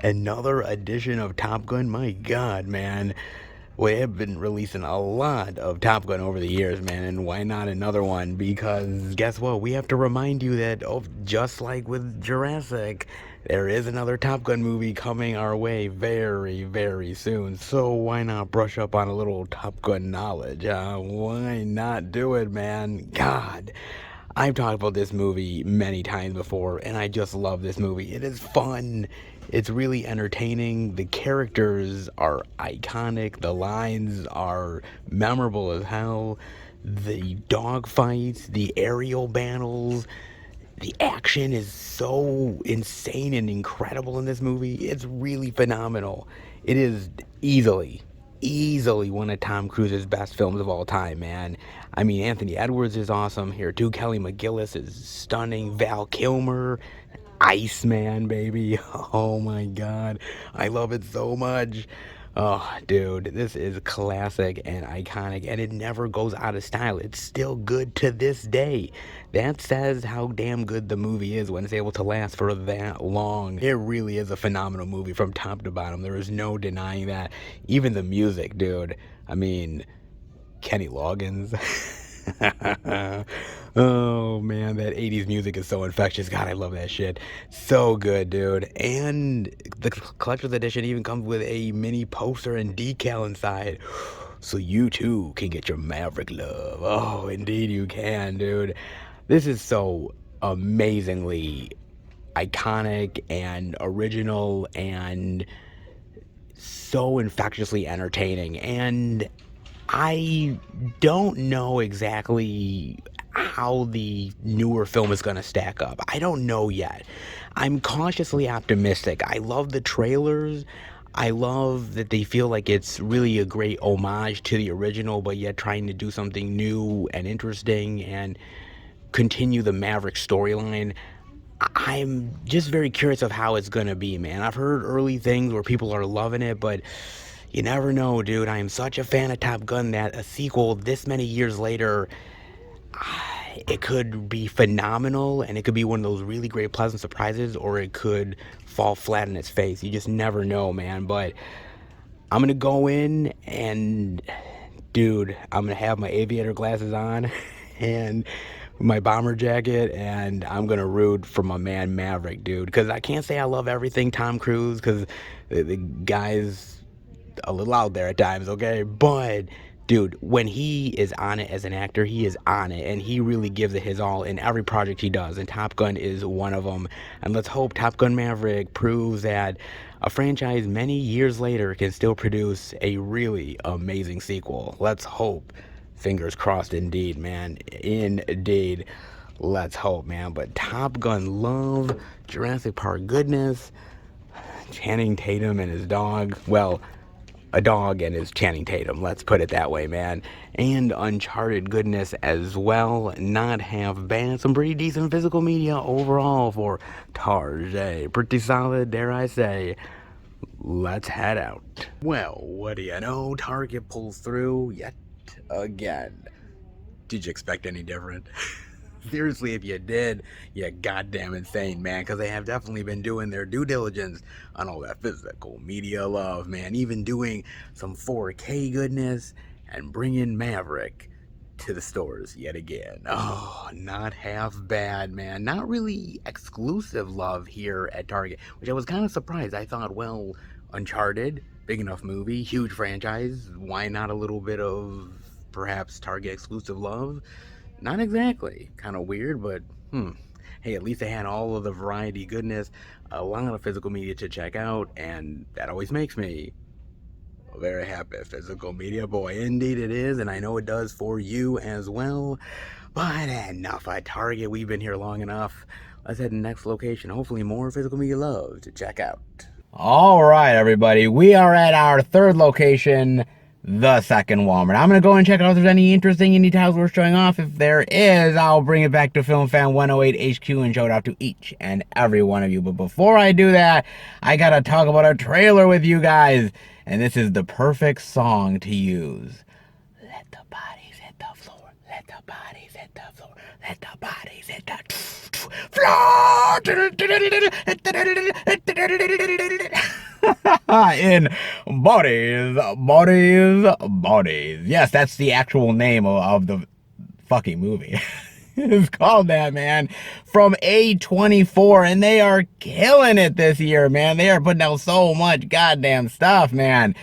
another edition of Top Gun. My God, man. We have been releasing a lot of Top Gun over the years, man, and why not another one? Because guess what? We have to remind you that, oh, just like with Jurassic, there is another Top Gun movie coming our way very, very soon. So why not brush up on a little Top Gun knowledge? Why not do it, man? God. I've talked about this movie many times before, and I just love this movie. It is fun. It's really entertaining. The characters are iconic. The lines are memorable as hell. The dogfights, the aerial battles, the action is so insane and incredible in this movie. It's really phenomenal. It is easily one of Tom Cruise's best films of all time, man. I mean, Anthony Edwards is awesome here too. Kelly McGillis is stunning. Val Kilmer, Iceman, baby. Oh my God, I love it so much. Oh, dude, this is classic and iconic, and it never goes out of style. It's still good to this day. That says how damn good the movie is when it's able to last for that long. It really is a phenomenal movie from top to bottom. There is no denying that. Even the music, dude. I mean, Kenny Loggins. Oh man, that 80s music is so infectious. God, I love that shit. So good, dude. And the collector's edition even comes with a mini poster and decal inside. So you too can get your Maverick love. Oh, indeed you can, dude. This is so amazingly iconic and original and so infectiously entertaining. And I don't know exactly how the newer film is going to stack up. I don't know yet. I'm cautiously optimistic. I love the trailers. I love that they feel like it's really a great homage to the original, but yet trying to do something new and interesting and continue the Maverick storyline. I'm just very curious of how it's going to be, man. I've heard early things where people are loving it, but you never know, dude. I am such a fan of Top Gun that a sequel this many years later, it could be phenomenal, and it could be one of those really great pleasant surprises, or it could fall flat in its face. You just never know, man. But I'm gonna go in and, dude, I'm gonna have my aviator glasses on and my bomber jacket, and I'm gonna root for my man Maverick, dude. Because I can't say I love everything Tom Cruise, because the guy's a little out there at times, okay? But dude, when he is on it as an actor, he is on it, and he really gives it his all in every project he does, and Top Gun is one of them. And let's hope Top Gun Maverick proves that a franchise many years later can still produce a really amazing sequel. Let's hope. Fingers crossed, indeed, man. Indeed. Let's hope, man. But Top Gun love, Jurassic Park goodness, Channing Tatum and his dog. Well, a dog and his Channing Tatum, let's put it that way, man. And Uncharted goodness as well. Not half bad. Some pretty decent physical media overall for Tarjay. Pretty solid, dare I say. Let's head out. Well, what do you know? Target pulls through yet again. Did you expect any different? Seriously, if you did, you're goddamn insane, man, because they have definitely been doing their due diligence on all that physical media love, man, even doing some 4K goodness and bringing Maverick to the stores yet again. Oh, not half bad, man. Not really exclusive love here at Target, which I was kind of surprised. I thought, well, Uncharted, big enough movie, huge franchise, why not a little bit of perhaps Target exclusive love? Not exactly. Kind of weird, but hey, at least they had all of the variety goodness, a lot of physical media to check out, and that always makes me very happy. Physical media, boy, indeed it is, and I know it does for you as well. But enough at Target. We've been here long enough. Let's head to the next location. Hopefully more physical media love to check out. All right, everybody. We are at our third location, the second Walmart. I'm going to go and check out if there's any interesting indie titles worth showing off. If there is, I'll bring it back to Film Fan 108 HQ and show it off to each and every one of you. But before I do that, I got to talk about a trailer with you guys. And this is the perfect song to use. Let the bodies hit the floor. Let the bodies hit the floor. Let the bodies hit the floor. In Bodies. Yes, that's the actual name of the fucking movie. It's called that, man. From A24, and they are killing it this year, man. They are putting out so much goddamn stuff, man.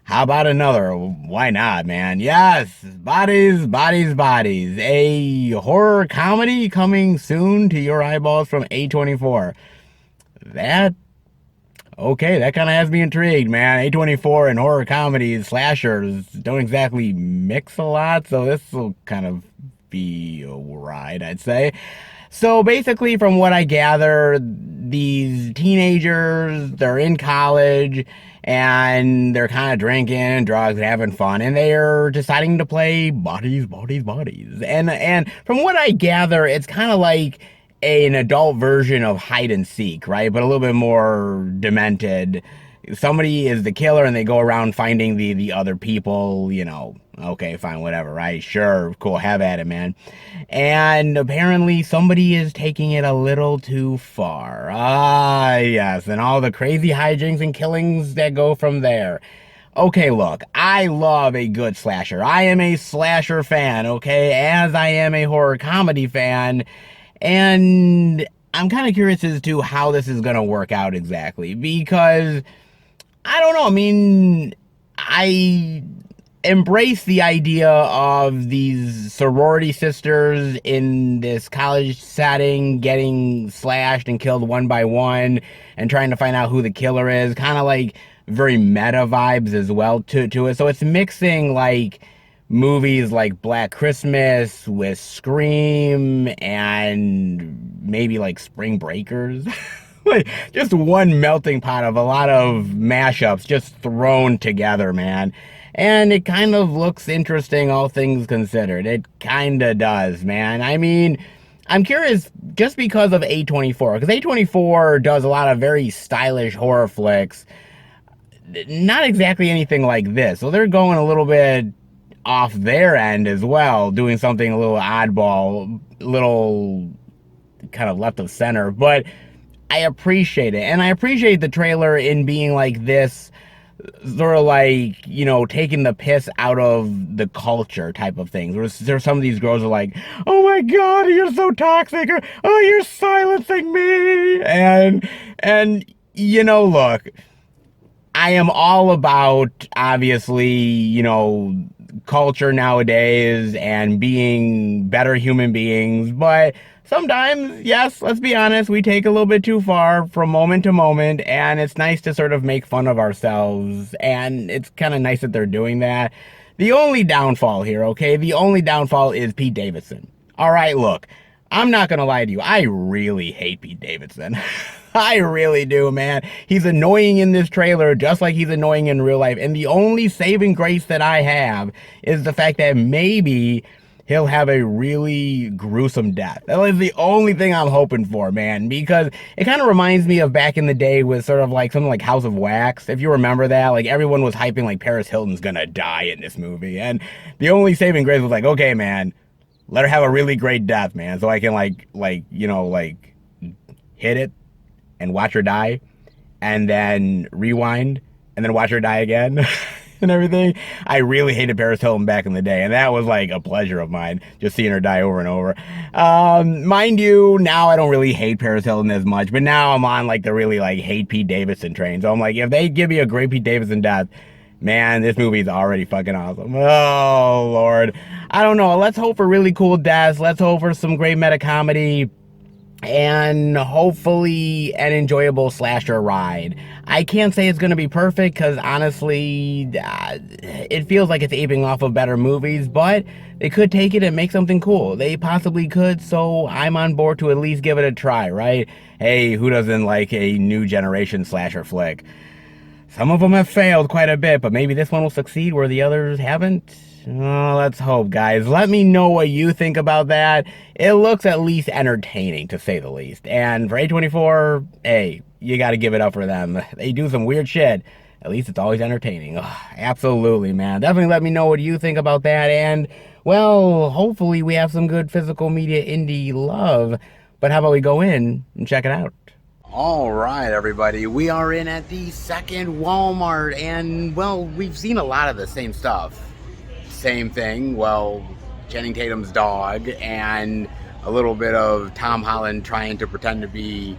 How about another? Why not, man? Yes, Bodies. A horror comedy coming soon to your eyeballs from A24. Okay, that kind of has me intrigued, man. A24 and horror comedies, slashers, don't exactly mix a lot, so this will kind of be a ride, I'd say. So basically, from what I gather, these teenagers, they're in college, and they're kind of drinking, drugs, having fun, and they're deciding to play bodies. And from what I gather, it's kind of like an adult version of hide and seek, right? But a little bit more demented. Somebody is the killer, and they go around finding the other people, you know. Okay, fine, whatever, right? Sure, cool, have at it, man. And apparently somebody is taking it a little too far. Ah, yes, and all the crazy hijinks and killings that go from there. Okay, look, I love a good slasher. I am a slasher fan, okay, as I am a horror comedy fan. And I'm kind of curious as to how this is going to work out exactly, because I don't know. I mean, I embrace the idea of these sorority sisters in this college setting getting slashed and killed one by one and trying to find out who the killer is. Kind of like very meta vibes as well to it. So it's mixing like movies like Black Christmas with Scream and maybe like Spring Breakers. Like just one melting pot of a lot of mashups just thrown together, man. And it kind of looks interesting, all things considered. It kind of does, man. I mean, I'm curious just because of A24, because A24 does a lot of very stylish horror flicks. Not exactly anything like this. So they're going a little bit off their end as well, doing something a little oddball, little kind of left of center, but I appreciate it. And I appreciate the trailer in being like this, sort of like, you know, taking the piss out of the culture type of things. There's some of these girls are like, oh my God, you're so toxic, or oh, you're silencing me. And you know, look, I am all about, obviously, you know, culture nowadays and being better human beings, but sometimes, yes, let's be honest, we take a little bit too far from moment to moment, and it's nice to sort of make fun of ourselves, and it's kind of nice that they're doing that. The only downfall here, okay, the only downfall is Pete Davidson. All right, look, I'm not gonna lie to you, I really hate Pete Davidson. I really do, man. He's annoying in this trailer just like he's annoying in real life, and the only saving grace that I have is the fact that maybe he'll have a really gruesome death. That is the only thing I'm hoping for, man, because it kind of reminds me of back in the day with sort of like something like House of Wax. If you remember that, like everyone was hyping like Paris Hilton's gonna die in this movie, and the only saving grace was like, okay, man, let her have a really great death, man, so I can you know, like hit it and watch her die, and then rewind, and then watch her die again, and everything. I really hated Paris Hilton back in the day, and that was like a pleasure of mine, just seeing her die over and over. Mind you, now I don't really hate Paris Hilton as much, but now I'm on like the really like hate Pete Davidson train. So I'm like, if they give me a great Pete Davidson death, man, this movie's already fucking awesome. Oh, Lord. I don't know. Let's hope for really cool deaths. Let's hope for some great meta comedy, and hopefully an enjoyable slasher ride. I can't say it's going to be perfect because honestly, it feels like it's aping off of better movies, but they could take it and make something cool. They possibly could, so I'm on board to at least give it a try, right? Hey, who doesn't like a new generation slasher flick? Some of them have failed quite a bit, but maybe this one will succeed where the others haven't. Oh, let's hope, guys. Let me know what you think about that. It looks at least entertaining, to say the least. And for A24, hey, you gotta give it up for them. They do some weird shit. At least it's always entertaining. Oh, absolutely, man. Definitely let me know what you think about that. And, well, hopefully we have some good physical media indie love. But how about we go in and check it out? All right, everybody. We are in at the second Walmart. And, well, we've seen a lot of the same stuff. Same thing, well, Channing Tatum's dog, and a little bit of Tom Holland trying to pretend to be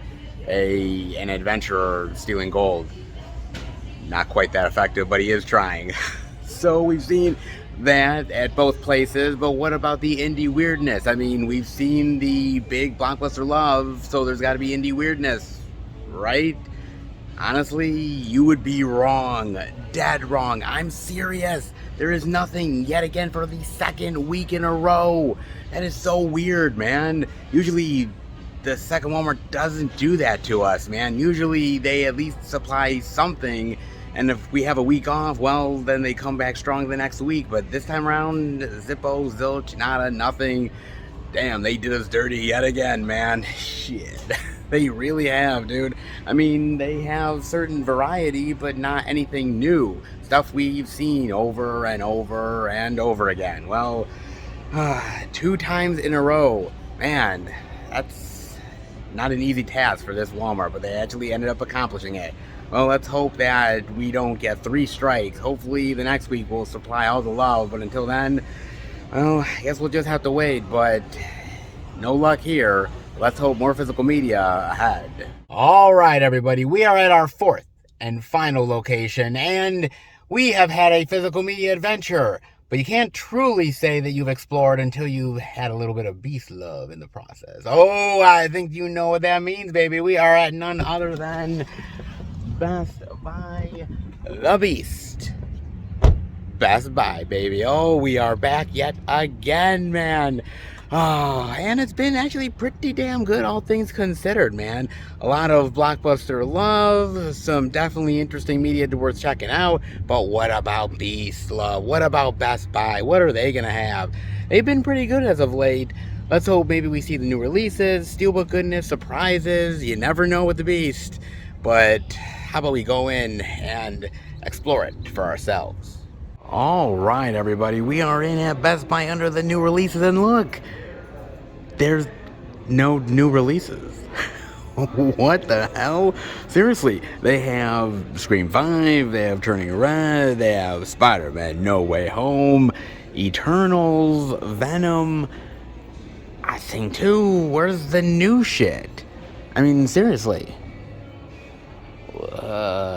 an adventurer stealing gold. Not quite that effective, but he is trying. So we've seen that at both places, but what about the indie weirdness? I mean, we've seen the big blockbuster love, so there's got to be indie weirdness, right? Honestly, you would be wrong. Dead wrong. I'm serious. There is nothing yet again for the second week in a row. That is so weird, man. Usually the second Walmart doesn't do that to us, man. Usually they at least supply something, and if we have a week off, well, then they come back strong the next week. But this time around, Zippo, zilch, nada, nothing. Damn, they did us dirty yet again, man. Shit. They really have, dude. I mean, they have certain variety, but not anything new. Stuff we've seen over and over and over again. Well, 2 times in a row. Man, that's not an easy task for this Walmart, but they actually ended up accomplishing it. Well, let's hope that we don't get 3 strikes. Hopefully the next week will supply all the love, but until then, well, I guess we'll just have to wait, but no luck here. Let's hope more physical media ahead. All right, everybody, we are at our 4th and final location, and we have had a physical media adventure, but you can't truly say that you've explored until you've had a little bit of beast love in the process. Oh, I think you know what that means, baby. We are at none other than Best Buy the Beast. Best Buy, baby. Oh, we are back yet again, man. Oh, and it's been actually pretty damn good, all things considered, man. A lot of blockbuster love, some definitely interesting media worth checking out, but what about Beast love? What about Best Buy? What are they gonna have? They've been pretty good as of late. Let's hope maybe we see the new releases, steelbook goodness, surprises. You never know with the Beast. But how about we go in and explore it for ourselves? All right, everybody, we are in at Best Buy under the new releases, and look, there's no new releases. What the hell? Seriously, they have Scream 5, they have Turning Red, they have Spider-Man No Way Home, Eternals, Venom, I think too. Where's the new shit? I mean, seriously.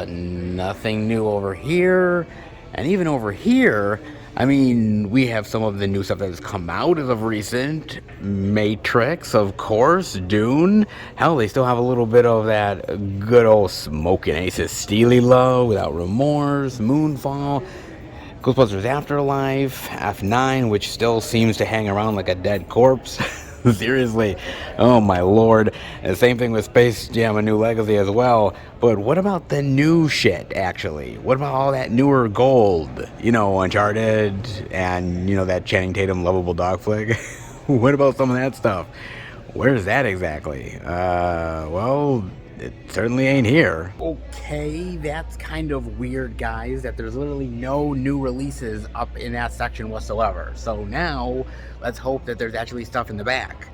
Nothing new over here. And even over here, I mean, we have some of the new stuff that has come out as of recent. Matrix, of course. Dune. Hell, they still have a little bit of that good old smoking Aces Steely love, Without Remorse, Moonfall, Ghostbusters Afterlife, F9, which still seems to hang around like a dead corpse. Seriously, oh my lord. And same thing with Space Jam: A New Legacy as well. But what about the new shit, actually? What about all that newer gold? You know, Uncharted and, you know, that Channing Tatum lovable dog flick? What about some of that stuff? Where's that exactly? Well, it certainly ain't here. Okay, that's kind of weird, guys, that there's literally no new releases up in that section whatsoever. So now, let's hope that there's actually stuff in the back.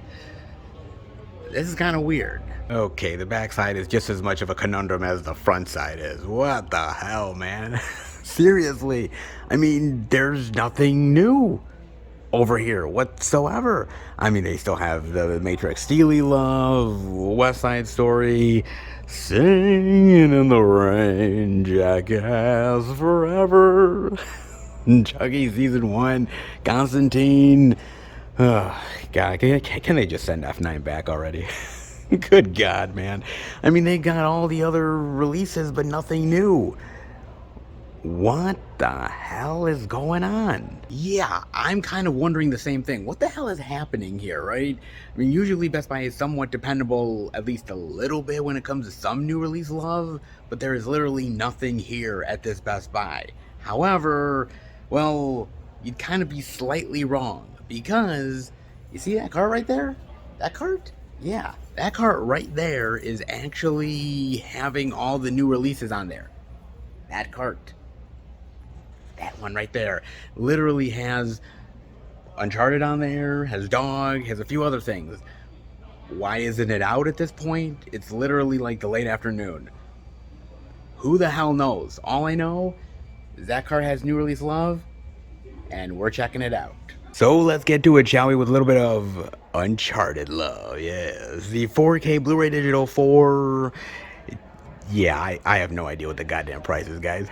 This is kind of weird. Okay, the backside is just as much of a conundrum as the front side is. What the hell, man? Seriously, I mean, there's nothing new over here whatsoever. I mean, they still have the Matrix Steely love, West Side Story, Singing in the Rain, Jackass Forever, Chucky Season 1, Constantine. Oh, God, can they just send F9 back already? Good God, man. I mean, they got all the other releases, but nothing new. What the hell is going on? Yeah, I'm kind of wondering the same thing. What the hell is happening here, right? I mean, usually Best Buy is somewhat dependable, at least a little bit, when it comes to some new release love, but there is literally nothing here at this Best Buy. However, well, you'd kind of be slightly wrong, because you see that cart right there? That cart? Yeah, that cart right there is actually having all the new releases on there. That cart. That one right there literally has Uncharted on there, has Dog, has a few other things. Why isn't it out at this point? It's literally like the late afternoon. Who the hell knows? All I know is that car has new release love, and we're checking it out. So let's get to it, shall we, with a little bit of Uncharted love. Yes, the 4K Blu-ray Digital 4. Yeah, I have no idea what the goddamn price is, guys.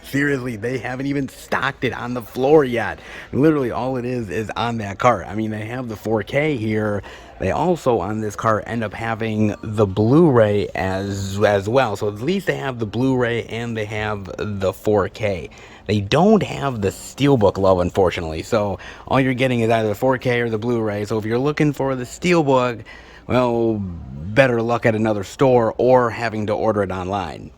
Seriously, they haven't even stocked it on the floor yet. Literally, all it is on that cart. I mean, they have the 4K here. They also, on this cart, end up having the Blu-ray as well. So at least they have the Blu-ray and they have the 4K. They don't have the Steelbook love, unfortunately. So all you're getting is either the 4K or the Blu-ray. So if you're looking for the Steelbook, well, better luck at another store or having to order it online.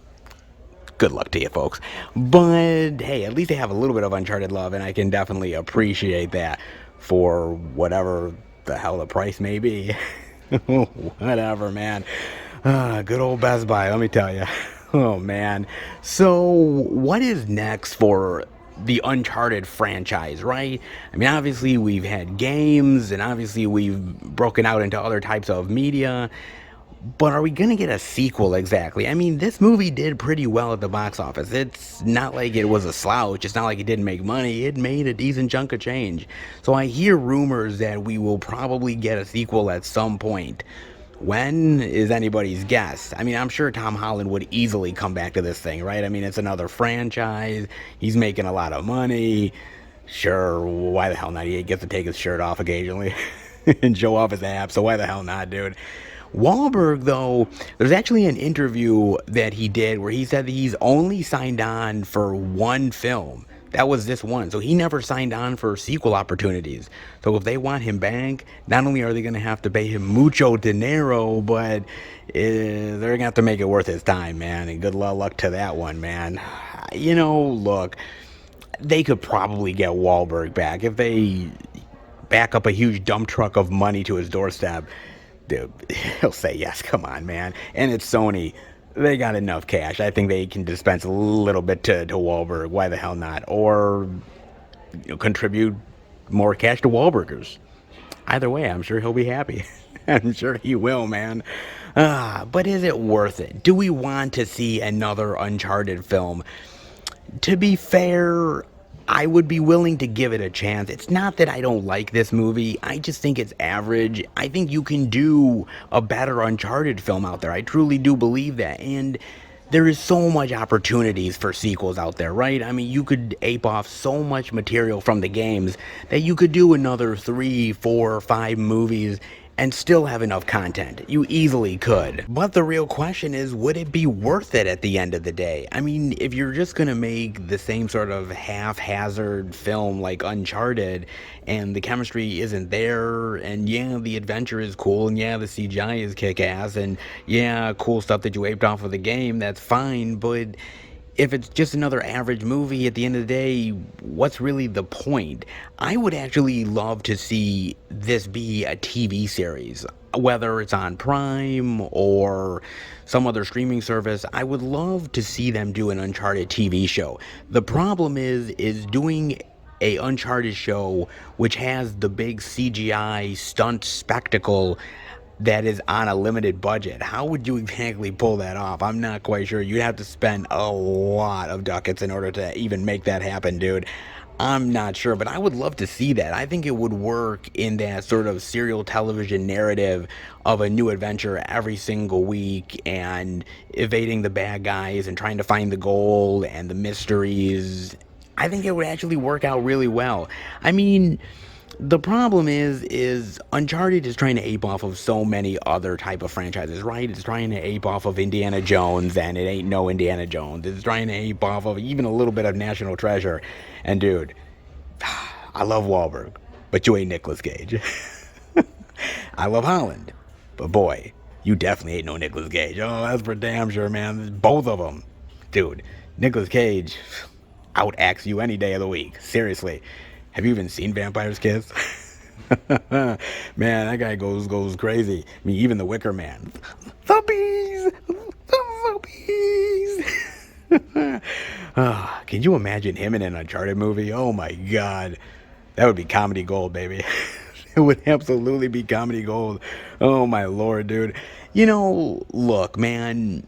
Good luck to you, folks. But hey, at least they have a little bit of Uncharted love, and I can definitely appreciate that for whatever the hell the price may be. Whatever, man. Good old Best Buy, let me tell you. Oh, man. So, what is next for the Uncharted franchise, right? I mean, obviously, we've had games, and obviously, we've broken out into other types of media. But are we going to get a sequel exactly? I mean, this movie did pretty well at the box office. It's not like it was a slouch. It's not like it didn't make money. It made a decent chunk of change. So I hear rumors that we will probably get a sequel at some point. When is anybody's guess? I mean, I'm sure Tom Holland would easily come back to this thing, right? I mean, it's another franchise. He's making a lot of money. Sure, why the hell not? He gets to take his shirt off occasionally and show off his abs, so why the hell not, dude? Wahlberg, though, there's actually an interview that he did where he said that he's only signed on for one film. That was this one. So he never signed on for sequel opportunities. So if they want him back, not only are they going to have to pay him mucho dinero, but they're going to have to make it worth his time, man. And good luck to that one, man. You know, look, they could probably get Wahlberg back if they back up a huge dump truck of money to his doorstep. Dude, he'll say yes. Come on, man. And it's Sony. They got enough cash. I think they can dispense a little bit to Wahlberg. Why the hell not? Or contribute more cash to Wahlburgers. Either way, I'm sure he'll be happy. I'm sure he will, man. But is it worth it? Do we want to see another Uncharted film? To be fair, I would be willing to give it a chance. It's not that I don't like this movie, I just think it's average. I think you can do a better Uncharted film out there. I truly do believe that. And there is so much opportunities for sequels out there, right? I mean, you could ape off so much material from the games that you could do another 3, 4, 5 movies and still have enough content. You easily could. But the real question is, would it be worth it at the end of the day? I mean, if you're just gonna make the same sort of haphazard film like Uncharted, and the chemistry isn't there, and yeah, the adventure is cool, and yeah, the CGI is kick-ass, and yeah, cool stuff that you aped off of the game, that's fine, but if it's just another average movie at the end of the day, what's really the point? I would actually love to see this be a TV series, whether it's on Prime or some other streaming service. I would love to see them do an Uncharted TV show. The problem is doing a Uncharted show which has the big CGI stunt spectacle that is on a limited budget. How would you exactly pull that off? I'm not quite sure. You'd have to spend a lot of ducats in order to even make that happen, dude. I'm not sure, but I would love to see that. I think it would work in that sort of serial television narrative of a new adventure every single week and evading the bad guys and trying to find the goal and the mysteries. I think it would actually work out really well. I mean, the problem is Uncharted is trying to ape off of so many other type of franchises, right? It's trying to ape off of Indiana Jones, and it ain't no Indiana Jones. It's trying to ape off of even a little bit of National Treasure. And dude, I love Wahlberg, but you ain't Nicolas Cage. I love Holland, but boy, you definitely ain't no Nicolas Cage. Oh, that's for damn sure, man. Both of them. Dude, Nicolas Cage outacts you any day of the week. Seriously. Have you even seen Vampires Kiss? Man, that guy goes crazy. I mean, even the Wicker Man. The bees! The bees! Can you imagine him in an Uncharted movie? Oh my god. That would be comedy gold, baby. It would absolutely be comedy gold. Oh my lord, dude. Look, man,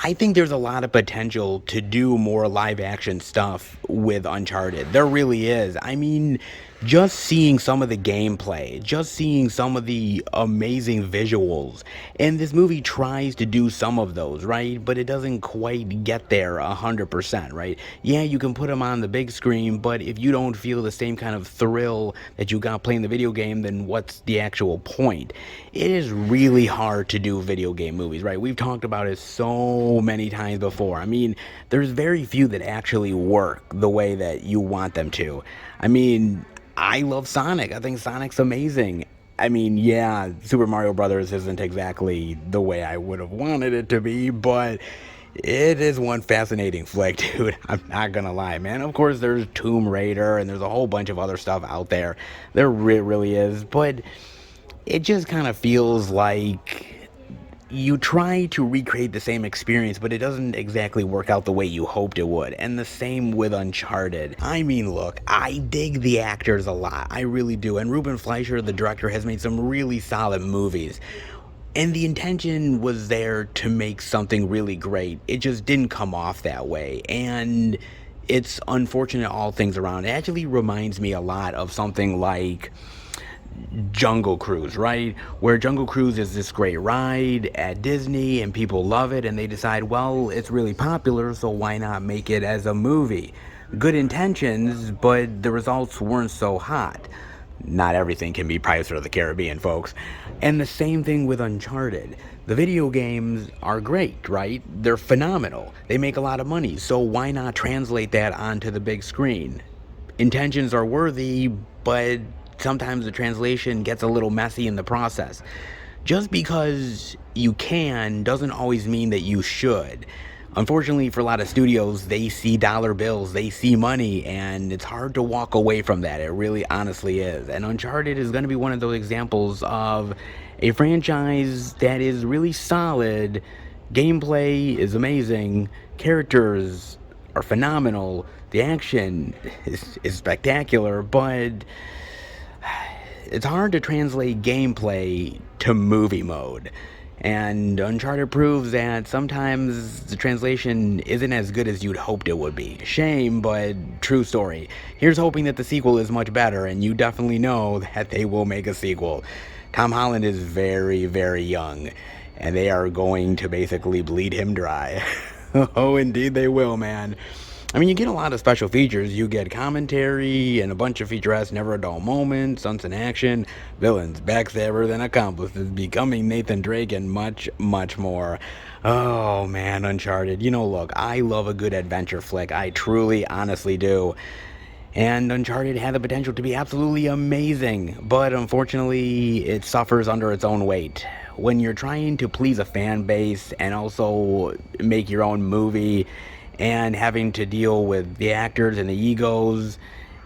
I think there's a lot of potential to do more live action stuff with Uncharted. There really is. I mean, just seeing some of the gameplay, just seeing some of the amazing visuals, and this movie tries to do some of those, right? But it doesn't quite get there 100%, right? Yeah, you can put them on the big screen, but if you don't feel the same kind of thrill that you got playing the video game, then what's the actual point? It is really hard to do video game movies, right? We've talked about it so many times before. I mean, there's very few that actually work the way that you want them to. I mean, I love Sonic. I think Sonic's amazing. I mean, yeah, Super Mario Brothers isn't exactly the way I would have wanted it to be, but it is one fascinating flick, dude. I'm not gonna lie, man. Of course, there's Tomb Raider, and there's a whole bunch of other stuff out there. There really is, but it just kind of feels like you try to recreate the same experience, but it doesn't exactly work out the way you hoped it would. And the same with Uncharted. I mean, look, I dig the actors a lot. I really do. And Ruben Fleischer, the director, has made some really solid movies. And the intention was there to make something really great. It just didn't come off that way. And it's unfortunate all things around. It actually reminds me a lot of something like Jungle Cruise, right? Where Jungle Cruise is this great ride at Disney and people love it and they decide, well, it's really popular, so why not make it as a movie? Good intentions, but the results weren't so hot. Not everything can be Pirates of the Caribbean, folks. And the same thing with Uncharted. The video games are great, right? They're phenomenal. They make a lot of money, so why not translate that onto the big screen? Intentions are worthy, but sometimes the translation gets a little messy in the process. Just because you can doesn't always mean that you should. Unfortunately, for a lot of studios, they see dollar bills, they see money, and it's hard to walk away from that. It really honestly is. And Uncharted is going to be one of those examples of a franchise that is really solid, Gameplay is amazing, characters are phenomenal, the action is spectacular, but it's hard to translate gameplay to movie mode. And Uncharted proves that sometimes the translation isn't as good as you'd hoped it would be. Shame, but true story. Here's hoping that the sequel is much better, and you definitely know that they will make a sequel. Tom Holland is very, very young, and they are going to basically bleed him dry. Oh, indeed they will, man. I mean, you get a lot of special features. You get commentary and a bunch of featurettes, never a dull moment, stunts in action, villains, backstabbers, and accomplices, becoming Nathan Drake, and much, much more. Oh, man, Uncharted. You know, look, I love a good adventure flick. I truly, honestly do. And Uncharted had the potential to be absolutely amazing, but unfortunately, it suffers under its own weight. When you're trying to please a fan base and also make your own movie, and having to deal with the actors and the egos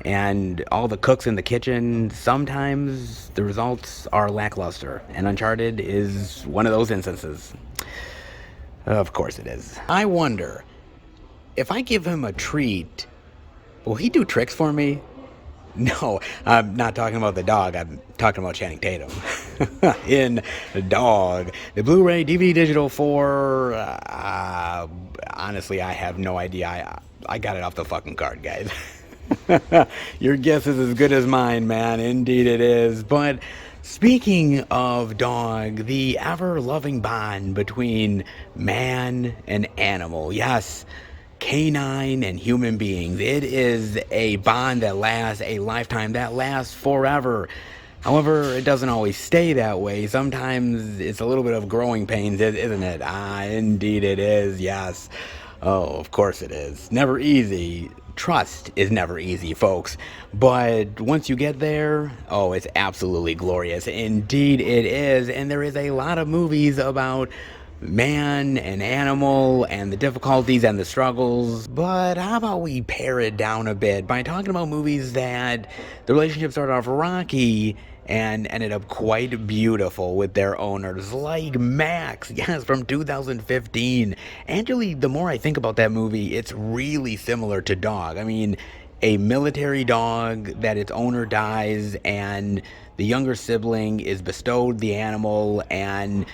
and all the cooks in the kitchen, sometimes the results are lackluster, and Uncharted is one of those instances. Of course it is. I wonder, if I give him a treat, will he do tricks for me? No, I'm not talking about the dog. I'm talking about Channing Tatum. In Dog. The Blu-ray, DVD, digital for... honestly, I have no idea. I got it off the fucking card, guys. Your guess is as good as mine, man. Indeed it is. But speaking of Dog, the ever-loving bond between man and animal. Yes, canine and human beings. It is a bond that lasts a lifetime, that lasts forever. However, it doesn't always stay that way. Sometimes it's a little bit of growing pains, isn't it? Indeed it is, yes. Oh, of course it is. Never easy. Trust is never easy, folks. But once you get there, oh, it's absolutely glorious. Indeed it is. And there is a lot of movies about man and animal and the difficulties and the struggles. But how about we pare it down a bit by talking about movies that the relationship started off rocky and ended up quite beautiful with their owners, like Max, yes, from 2015. Actually, the more I think about that movie, it's really similar to Dog. I mean, a military dog that its owner dies, and the younger sibling is bestowed the animal, and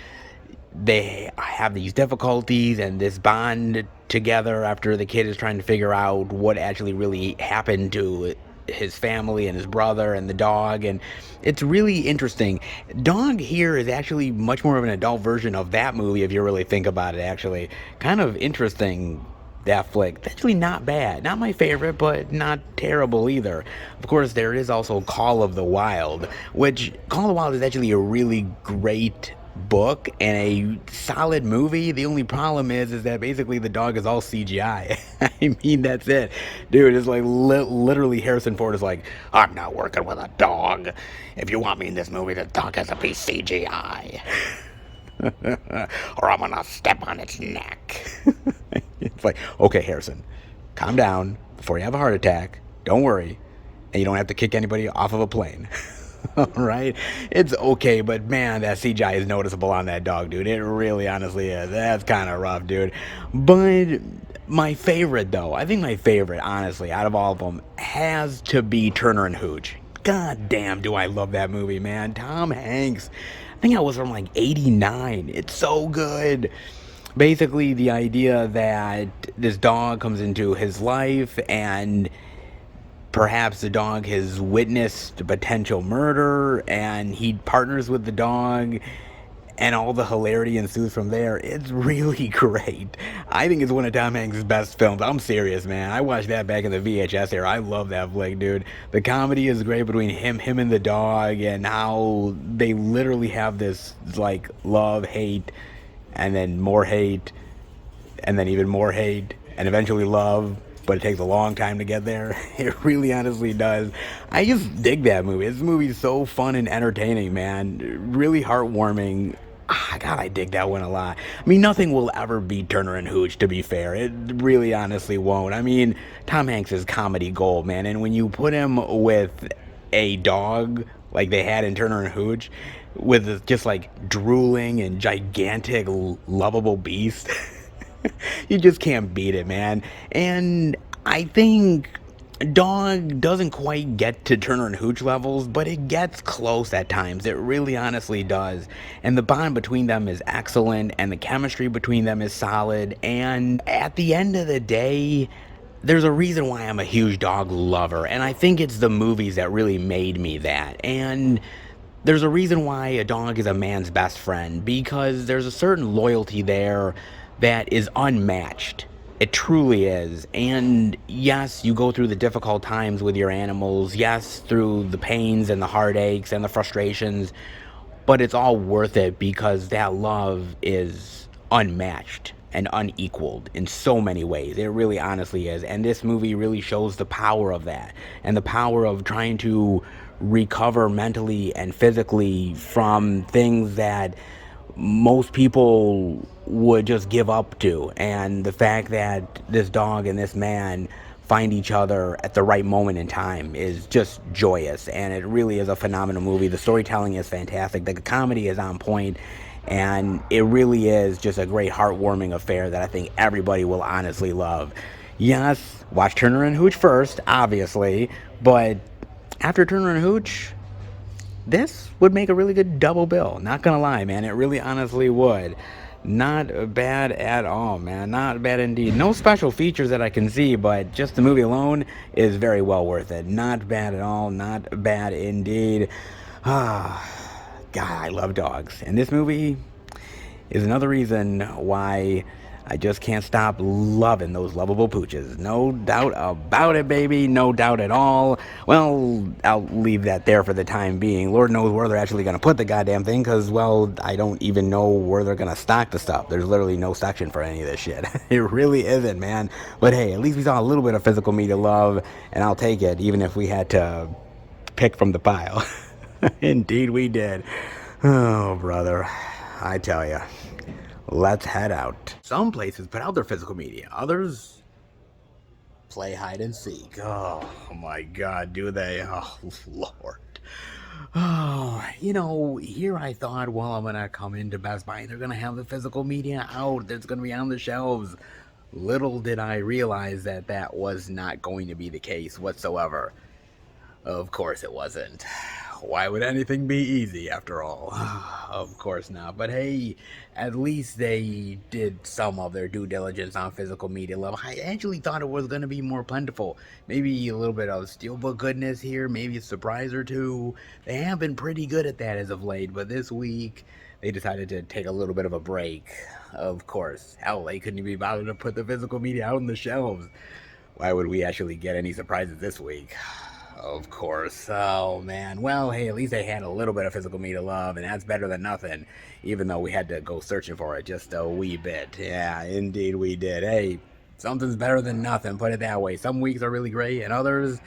they have these difficulties and this bond together after the kid is trying to figure out what actually really happened to his family and his brother and the dog, and it's really interesting. Dog here is actually much more of an adult version of that movie, if you really think about it. Actually, kind of interesting, that flick. It's actually not bad, not my favorite, but not terrible either. Of course, there is also Call of the Wild, which Call of the Wild is actually a really great book and a solid movie. The only problem is that basically the dog is all CGI. I mean, that's it, dude. It's like literally Harrison Ford is like, I'm not working with a dog. If you want me in this movie, the dog has to be CGI. Or I'm gonna step on its neck. It's like, okay, Harrison, calm down before you have a heart attack. Don't worry, and you don't have to kick anybody off of a plane. Alright? It's okay, but man, that CGI is noticeable on that dog, dude. It really honestly is. That's kind of rough, dude. But my favorite, though, I think my favorite, honestly, out of all of them, has to be Turner and Hooch. God damn, do I love that movie, man. Tom Hanks. I think I was from like 89. It's so good. Basically, the idea that this dog comes into his life and perhaps the dog has witnessed a potential murder and he partners with the dog and all the hilarity ensues from there. It's really great. I think it's one of Tom Hanks' best films. I'm serious, man. I watched that back in the VHS era. I love that flick, dude. The comedy is great between him and the dog, and how they literally have this like love, hate, and then more hate, and then even more hate, and eventually love. But it takes a long time to get there. It really honestly does. I just dig that movie. This movie's so fun and entertaining, man. Really heartwarming. God, I dig that one a lot. I mean, nothing will ever beat Turner and Hooch, to be fair. It really honestly won't. I mean, Tom Hanks is comedy gold, man. And when you put him with a dog like they had in Turner and Hooch, with this just like drooling and gigantic, lovable beast. You just can't beat it, man. And I think Dog doesn't quite get to Turner and Hooch levels, but it gets close at times. It really honestly does. And the bond between them is excellent, and the chemistry between them is solid. And at the end of the day, there's a reason why I'm a huge dog lover, and I think it's the movies that really made me that. And there's a reason why a dog is a man's best friend, because there's a certain loyalty there that is unmatched. It truly is. And yes, you go through the difficult times with your animals, yes, through the pains and the heartaches and the frustrations, but it's all worth it because that love is unmatched and unequaled in so many ways. It really honestly is. And this movie really shows the power of that, and the power of trying to recover mentally and physically from things that most people would just give up to. And the fact that this dog and this man find each other at the right moment in time is just joyous, and it really is a phenomenal movie. The storytelling is fantastic, the comedy is on point, and it really is just a great heartwarming affair that I think everybody will honestly love. Yes, watch Turner and Hooch first, obviously, but after Turner and Hooch, this would make a really good double bill. Not gonna lie, man. It really honestly would. Not bad at all, man. Not bad indeed. No special features that I can see, but just the movie alone is very well worth it. Not bad at all. Not bad indeed. Ah, God, I love dogs. And this movie is another reason why I just can't stop loving those lovable pooches. No doubt about it, baby. No doubt at all. Well, I'll leave that there for the time being. Lord knows where they're actually going to put the goddamn thing, because, well, I don't even know where they're going to stock the stuff. There's literally no section for any of this shit. It really isn't, man. But hey, at least we saw a little bit of physical media love, and I'll take it, even if we had to pick from the pile. Indeed we did. Oh, brother. I tell ya. Let's head out. Some places put out their physical media. Others play hide and seek. Oh my God, do they? Oh, Lord. Oh, here I thought, well, I'm going to come into Best Buy. They're going to have the physical media out. It's going to be on the shelves. Little did I realize that that was not going to be the case whatsoever. Of course it wasn't. Why would anything be easy after all? Of course not. But hey, at least they did some of their due diligence on physical media level. I actually thought it was going to be more plentiful. Maybe a little bit of steelbook goodness here, maybe a surprise or two. They have been pretty good at that as of late, but this week they decided to take a little bit of a break. Of course. Hell, they couldn't be bothered to put the physical media out on the shelves. Why would we actually get any surprises this week? Of course. Oh, man. Well, hey, at least they had a little bit of physical media love, and that's better than nothing, even though we had to go searching for it just a wee bit. Yeah, indeed we did. Hey, something's better than nothing, put it that way. Some weeks are really great, and others,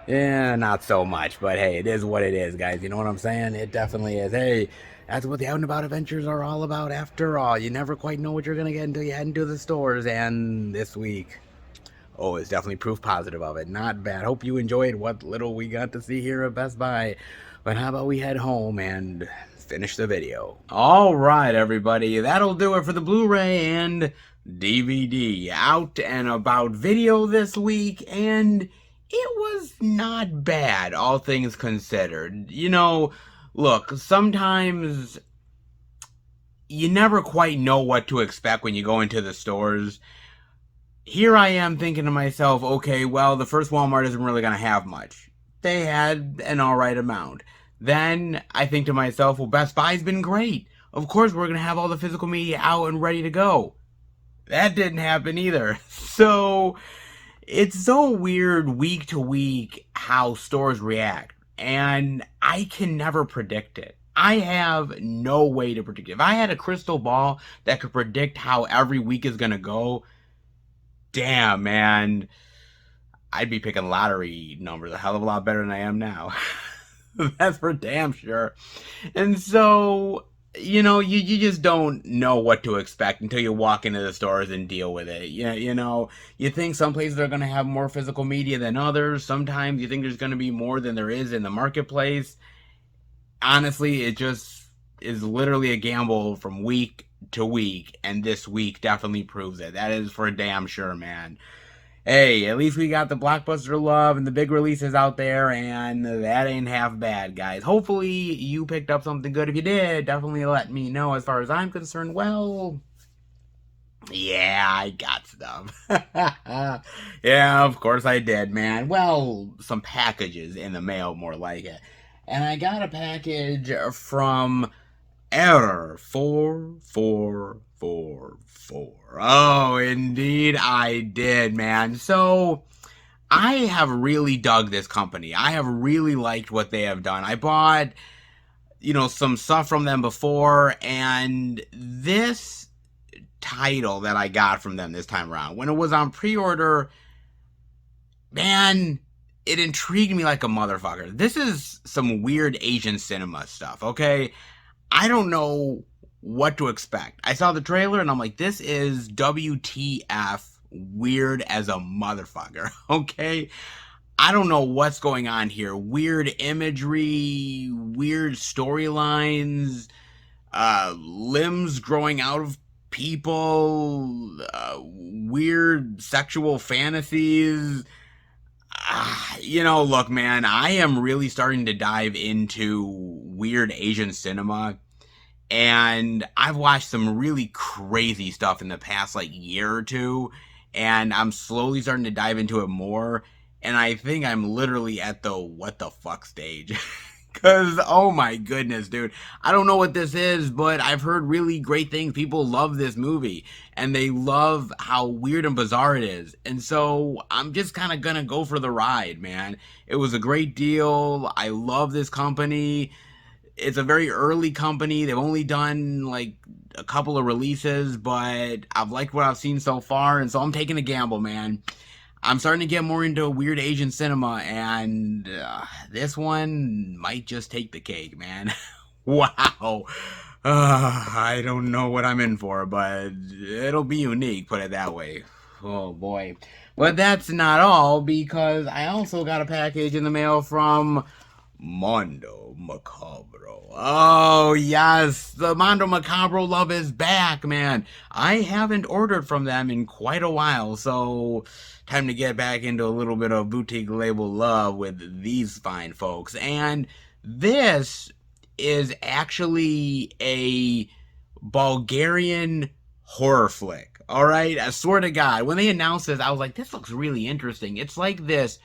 yeah, not so much. But hey, it is what it is, guys. You know what I'm saying? It definitely is. Hey, that's what the Out and About adventures are all about after all. You never quite know what you're going to get until you head into the stores, and this week, oh, it's definitely proof positive of it. Not bad. Hope you enjoyed what little we got to see here at Best Buy. But how about we head home and finish the video? All right, everybody. That'll do it for the Blu-ray and DVD Out and About video this week. And it was not bad, all things considered. Look, sometimes you never quite know what to expect when you go into the stores. Here I am thinking to myself, okay, well, the first Walmart isn't really going to have much. They had an alright amount. Then I think to myself, well, Best Buy's been great. Of course, we're going to have all the physical media out and ready to go. That didn't happen either. So it's so weird week to week how stores react. And I can never predict it. I have no way to predict it. If I had a crystal ball that could predict how every week is going to go, damn, man, I'd be picking lottery numbers a hell of a lot better than I am now. That's for damn sure. And so, you just don't know what to expect until you walk into the stores and deal with it. You think some places are going to have more physical media than others. Sometimes you think there's going to be more than there is in the marketplace. Honestly, it just is literally a gamble from week to week, and this week definitely proves it. That is for damn sure, man. Hey, at least we got the blockbuster love and the big releases out there, and that ain't half bad, guys. Hopefully you picked up something good. If you did, definitely let me know. As far as I'm concerned, well, yeah, I got stuff. Yeah, of course I did, man. Well, some packages in the mail, more like it. And I got a package from Error 4444. Oh, indeed I did, man. So, I have really dug this company. I have really liked what they have done. I bought, some stuff from them before, and this title that I got from them this time around, when it was on pre-order, man, it intrigued me like a motherfucker. This is some weird Asian cinema stuff, okay? I don't know what to expect. I saw the trailer and I'm like, this is WTF weird as a motherfucker, okay? I don't know what's going on here. Weird imagery, weird storylines, limbs growing out of people, weird sexual fantasies. Look, man, I am really starting to dive into weird Asian cinema. And I've watched some really crazy stuff in the past, like, year or two. And I'm slowly starting to dive into it more. And I think I'm literally at the what the fuck stage. Because, oh my goodness, dude. I don't know what this is, but I've heard really great things. People love this movie. And they love how weird and bizarre it is. And so I'm just kind of going to go for the ride, man. It was a great deal. I love this company. It's a very early company. They've only done like a couple of releases, but I've liked what I've seen so far. And so I'm taking a gamble, man. I'm starting to get more into weird Asian cinema, and this one might just take the cake, man. Wow. I don't know what I'm in for, but it'll be unique, put it that way. Oh, boy. But that's not all, because I also got a package in the mail from Mondo Macabro. Oh, yes, the Mondo Macabro love is back, man. I haven't ordered from them in quite a while, so time to get back into a little bit of boutique label love with these fine folks. And this is actually a Bulgarian horror flick, all right? I swear to God, when they announced this, I was like, this looks really interesting. It's like this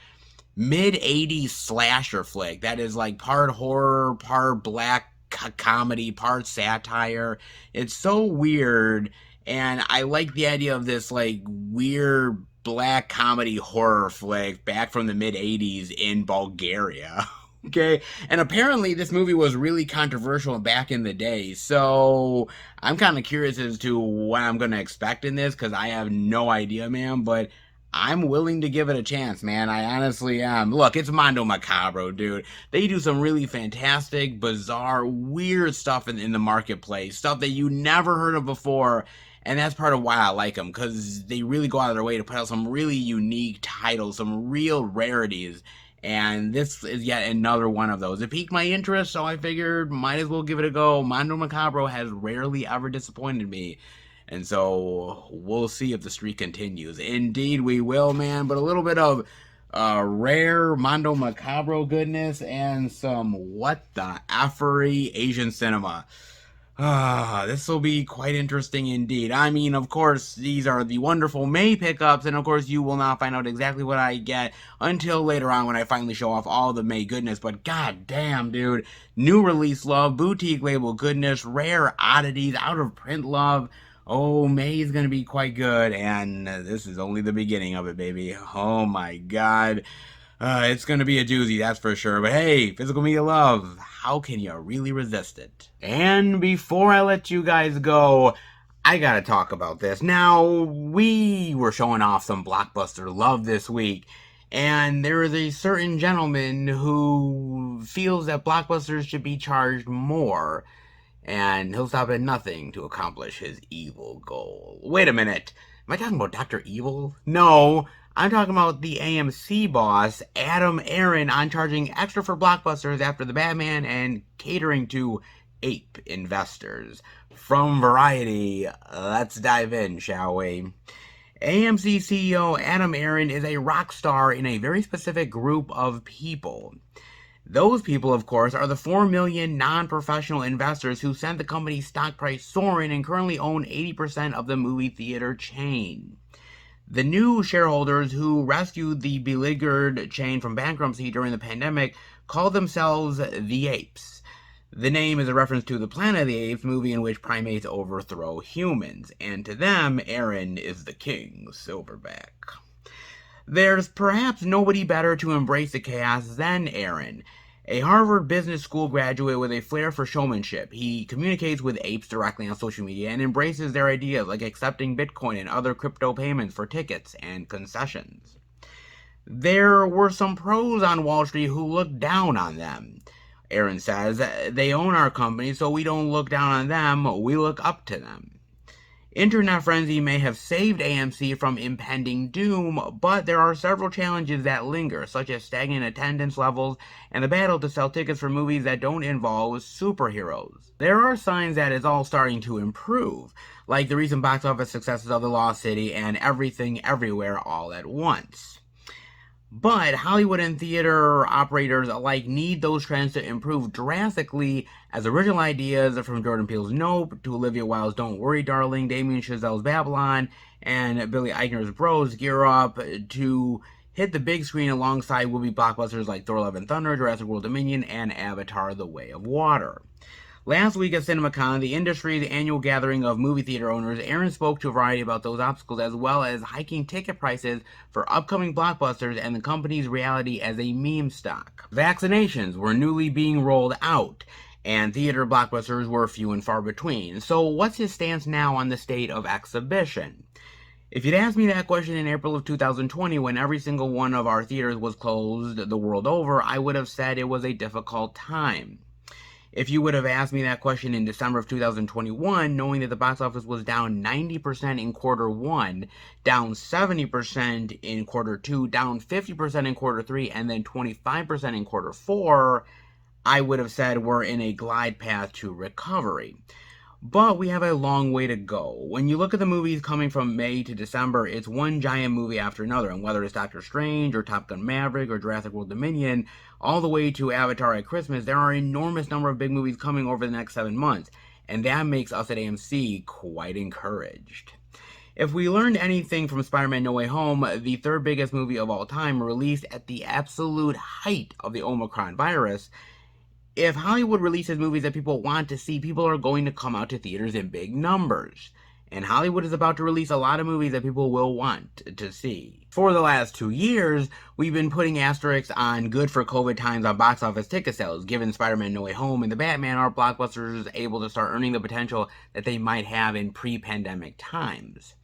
mid-80s slasher flick that is like part horror, part black comedy, part satire. It's so weird, and I like the idea of this like weird black comedy horror flick back from the mid-80s in Bulgaria. Okay, and apparently this movie was really controversial back in the day, so I'm kind of curious as to what I'm going to expect in this, because I have no idea, man, but I'm willing to give it a chance, man. I honestly am. Look, it's Mondo Macabro, dude. They do some really fantastic, bizarre, weird stuff in the marketplace. Stuff that you never heard of before. And that's part of why I like them, because they really go out of their way to put out some really unique titles, some real rarities. And this is yet another one of those. It piqued my interest, so I figured might as well give it a go. Mondo Macabro has rarely ever disappointed me. And so we'll see if the streak continues. Indeed, we will, man. But a little bit of rare Mondo Macabro goodness and some what the effery Asian cinema. This will be quite interesting indeed. I mean, of course, these are the wonderful May pickups, and of course, you will not find out exactly what I get until later on when I finally show off all the May goodness. But god damn, dude, new release love, boutique label goodness, rare oddities, out of print love. Oh, May is going to be quite good, and this is only the beginning of it, baby. Oh my god. It's going to be a doozy, that's for sure. But hey, physical media love, how can you really resist it? And before I let you guys go, I gotta talk about this. Now, we were showing off some blockbuster love this week, and there is a certain gentleman who feels that blockbusters should be charged more, and he'll stop at nothing to accomplish his evil goal. Wait a minute, am I talking about Dr. Evil? No, I'm talking about the AMC boss, Adam Aaron, on charging extra for blockbusters after the Batman and catering to ape investors. From Variety, let's dive in, shall we? AMC CEO Adam Aron is a rock star in a very specific group of people. Those people, of course, are the 4 million non-professional investors who sent the company's stock price soaring and currently own 80% of the movie theater chain. The new shareholders who rescued the beleaguered chain from bankruptcy during the pandemic call themselves the Apes. The name is a reference to the Planet of the Apes movie in which primates overthrow humans, and to them, Aron is the king, Silverback. There's perhaps nobody better to embrace the chaos than Aron. A Harvard Business School graduate with a flair for showmanship, he communicates with apes directly on social media and embraces their ideas like accepting Bitcoin and other crypto payments for tickets and concessions. There were some pros on Wall Street who looked down on them. Aron says, they own our company, so we don't look down on them, we look up to them. Internet frenzy may have saved AMC from impending doom, but there are several challenges that linger, such as stagnant attendance levels and the battle to sell tickets for movies that don't involve superheroes. There are signs that it's all starting to improve, like the recent box office successes of The Lost City and Everything Everywhere All at Once. But Hollywood and theater operators alike need those trends to improve drastically, as original ideas from Jordan Peele's Nope to Olivia Wilde's Don't Worry Darling, Damien Chazelle's Babylon, and Billy Eichner's Bros gear up to hit the big screen alongside movie blockbusters like Thor Love and Thunder, Jurassic World Dominion, and Avatar The Way of Water. Last week at CinemaCon, the industry's annual gathering of movie theater owners, Aron spoke to Variety about those obstacles as well as hiking ticket prices for upcoming blockbusters and the company's reality as a meme stock. Vaccinations were newly being rolled out, and theater blockbusters were few and far between. So what's his stance now on the state of exhibition? If you'd asked me that question in April of 2020 when every single one of our theaters was closed the world over, I would have said it was a difficult time. If you would have asked me that question in December of 2021, knowing that the box office was down 90% in quarter one, down 70% in quarter two, down 50% in quarter three, and then 25% in quarter four, I would have said we're in a glide path to recovery. But we have a long way to go. When you look at the movies coming from May to December, it's one giant movie after another. And whether it's Doctor Strange or Top Gun Maverick or Jurassic World Dominion, all the way to Avatar at Christmas, there are an enormous number of big movies coming over the next 7 months. And that makes us at AMC quite encouraged. If we learned anything from Spider-Man No Way Home, the third biggest movie of all time, released at the absolute height of the Omicron virus, if Hollywood releases movies that people want to see, people are going to come out to theaters in big numbers. And Hollywood is about to release a lot of movies that people will want to see. For the last 2 years, we've been putting asterisks on good for COVID times on box office ticket sales. Given Spider-Man No Way Home and The Batman are blockbusters able to start earning the potential that they might have in pre-pandemic times.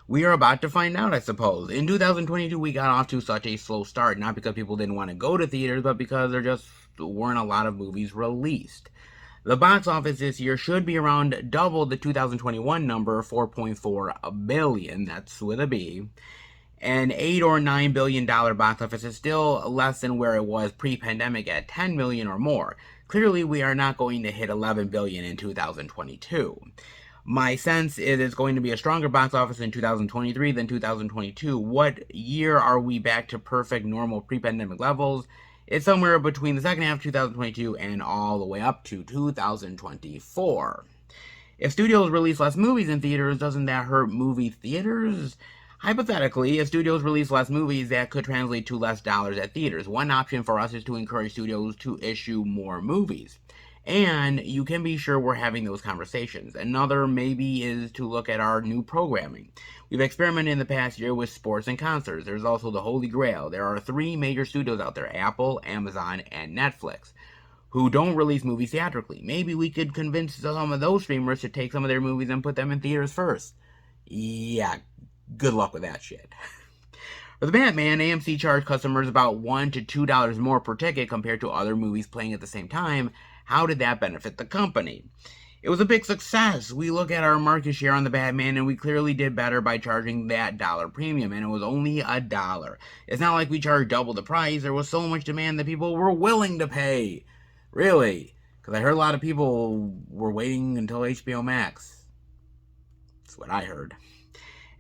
We are about to find out, I suppose. In 2022, we got off to such a slow start, not because people didn't want to go to theaters, but because there just weren't a lot of movies released. The box office this year should be around double the 2021 number, $4.4 billion, that's with a B. An $8 or $9 billion box office is still less than where it was pre-pandemic at $10 million or more. Clearly, we are not going to hit $11 billion in 2022. My sense is it's going to be a stronger box office in 2023 than 2022. What year are we back to perfect, normal, pre-pandemic levels? It's somewhere between the second half of 2022 and all the way up to 2024. If studios release less movies in theaters, doesn't that hurt movie theaters? Hypothetically, if studios release less movies, that could translate to less dollars at theaters. One option for us is to encourage studios to issue more movies. And you can be sure we're having those conversations. Another maybe is to look at our new programming. We've experimented in the past year with sports and concerts. There's also the Holy Grail. There are 3 major studios out there, Apple, Amazon, and Netflix, who don't release movies theatrically. Maybe we could convince some of those streamers to take some of their movies and put them in theaters first. Yeah, good luck with that shit. For The Batman, AMC charged customers about $1 to $2 more per ticket compared to other movies playing at the same time. How did that benefit the company? It was a big success. We look at our market share on The Batman, and we clearly did better by charging that dollar premium, and it was only $1. It's not like we charged double the price. There was so much demand that people were willing to pay. Really. Because I heard a lot of people were waiting until HBO Max. That's what I heard.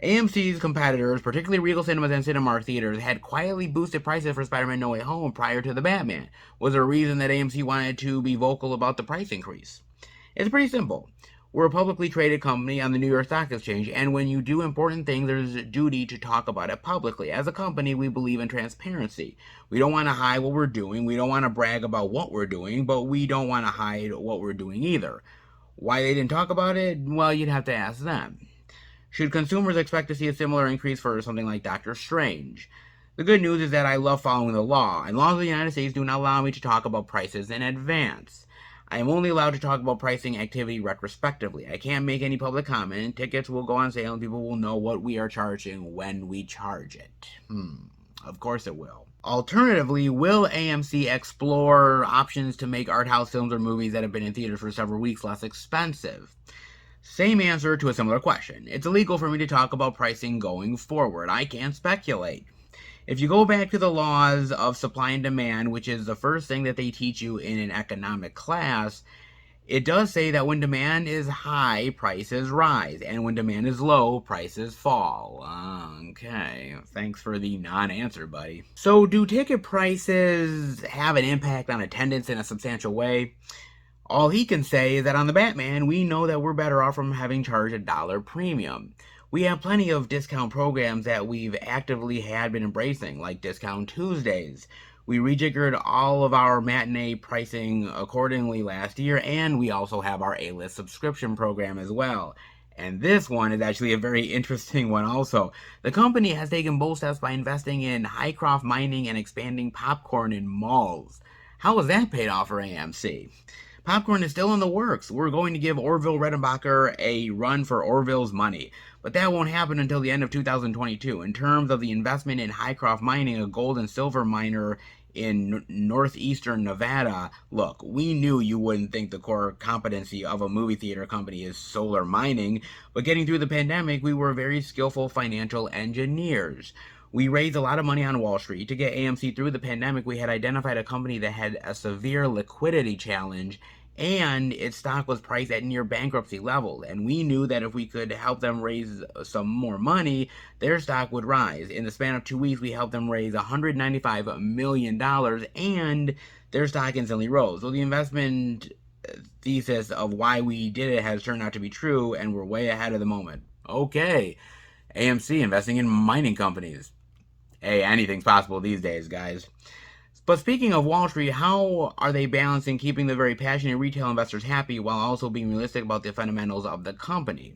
AMC's competitors, particularly Regal Cinemas and Cinemark Theaters, had quietly boosted prices for Spider-Man No Way Home prior to The Batman. Was there a reason that AMC wanted to be vocal about the price increase? It's pretty simple. We're a publicly traded company on the New York Stock Exchange, and when you do important things, there's a duty to talk about it publicly. As a company, we believe in transparency. We don't want to hide what we're doing. We don't want to brag about what we're doing, but we don't want to hide what we're doing either. Why they didn't talk about it? Well, you'd have to ask them. Should consumers expect to see a similar increase for something like Doctor Strange? The good news is that I love following the law, and laws of the United States do not allow me to talk about prices in advance. I am only allowed to talk about pricing activity retrospectively. I can't make any public comment. Tickets will go on sale and people will know what we are charging when we charge it. Of course it will. Alternatively, will AMC explore options to make art house films or movies that have been in theaters for several weeks less expensive? Same answer to a similar question. It's illegal for me to talk about pricing going forward. I can't speculate. If you go back to the laws of supply and demand, which is the first thing that they teach you in an economic class, it does say that when demand is high, prices rise, and when demand is low, prices fall. Okay, thanks for the non-answer, buddy. So do ticket prices have an impact on attendance in a substantial way? All he can say is that on the Batman, we know that we're better off from having charged $1 premium. We have plenty of discount programs that we've actively been embracing, like Discount Tuesdays. We rejiggered all of our matinee pricing accordingly last year, and we also have our A-list subscription program as well. And this one is actually a very interesting one also. The company has taken bold steps by investing in Hycroft mining and expanding popcorn in malls. How was that paid off for AMC? Popcorn is still in the works. We're going to give Orville Redenbacher a run for Orville's money. But that won't happen until the end of 2022. In terms of the investment in Hycroft Mining, a gold and silver miner in northeastern Nevada, look, we knew you wouldn't think the core competency of a movie theater company is solar mining, but getting through the pandemic, we were very skillful financial engineers. We raised a lot of money on Wall Street. To get AMC through the pandemic, we had identified a company that had a severe liquidity challenge, and its stock was priced at near bankruptcy level. And we knew that if we could help them raise some more money, their stock would rise. In the span of 2 weeks, we helped them raise $195 million, and their stock instantly rose. So the investment thesis of why we did it has turned out to be true, and we're way ahead of the moment. Okay, AMC investing in mining companies. Hey, anything's possible these days, guys. But speaking of Wall Street, how are they balancing keeping the very passionate retail investors happy while also being realistic about the fundamentals of the company?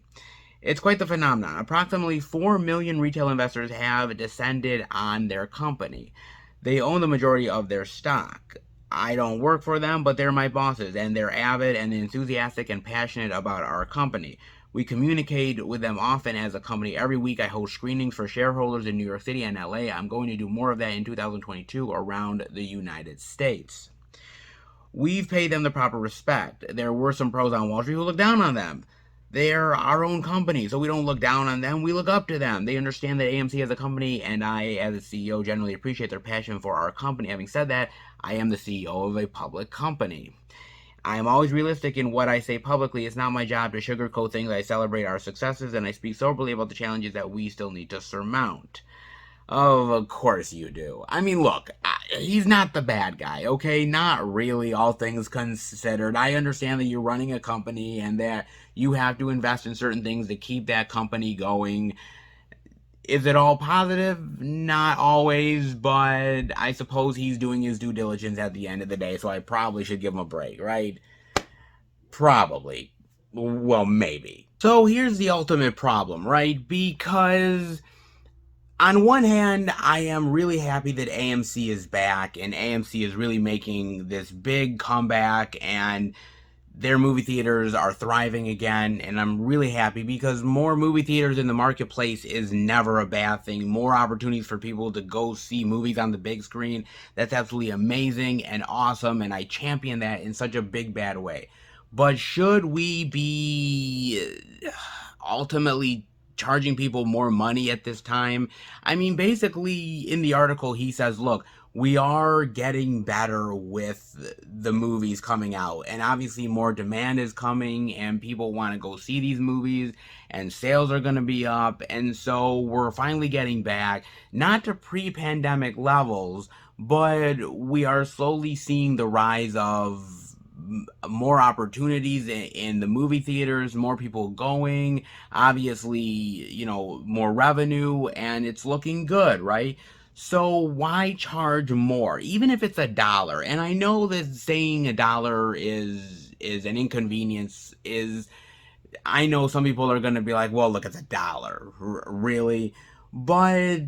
It's quite the phenomenon. Approximately 4 million retail investors have descended on their company. They own the majority of their stock. I don't work for them, but they're my bosses, and they're avid and enthusiastic and passionate about our company. We communicate with them often as a company. Every week I host screenings for shareholders in New York City and LA. I'm going to do more of that in 2022 around the United States. We've paid them the proper respect. There were some pros on Wall Street who looked down on them. They're our own company, so we don't look down on them. We look up to them. They understand that AMC as a company, and I, as a CEO, generally appreciate their passion for our company. Having said that, I am the CEO of a public company. I am always realistic in what I say publicly. It's not my job to sugarcoat things. I celebrate our successes, and I speak soberly about the challenges that we still need to surmount. Of course you do. I mean, look, he's not the bad guy, okay? Not really, all things considered. I understand that you're running a company and that you have to invest in certain things to keep that company going. Is it all positive? Not always, but I suppose he's doing his due diligence at the end of the day, so I probably should give him a break, right? Probably. Well, maybe. So here's the ultimate problem, right? Because on one hand, I am really happy that AMC is back, and AMC is really making this big comeback, and their movie theaters are thriving again, and I'm really happy because more movie theaters in the marketplace is never a bad thing. More opportunities for people to go see movies on the big screen. That's absolutely amazing and awesome, and I champion that in such a big bad way. But should we be ultimately charging people more money at this time. I mean, basically, in the article, he says, look, we are getting better with the movies coming out, and obviously more demand is coming, and people want to go see these movies, and sales are going to be up, and so we're finally getting back, not to pre-pandemic levels, but we are slowly seeing the rise of more opportunities in the movie theaters, more people going, obviously, more revenue, and it's looking good, right? So why charge more, even if it's $1? And I know that saying $1 is an inconvenience. Is I know some people are going to be like, well, look, it's $1, really, but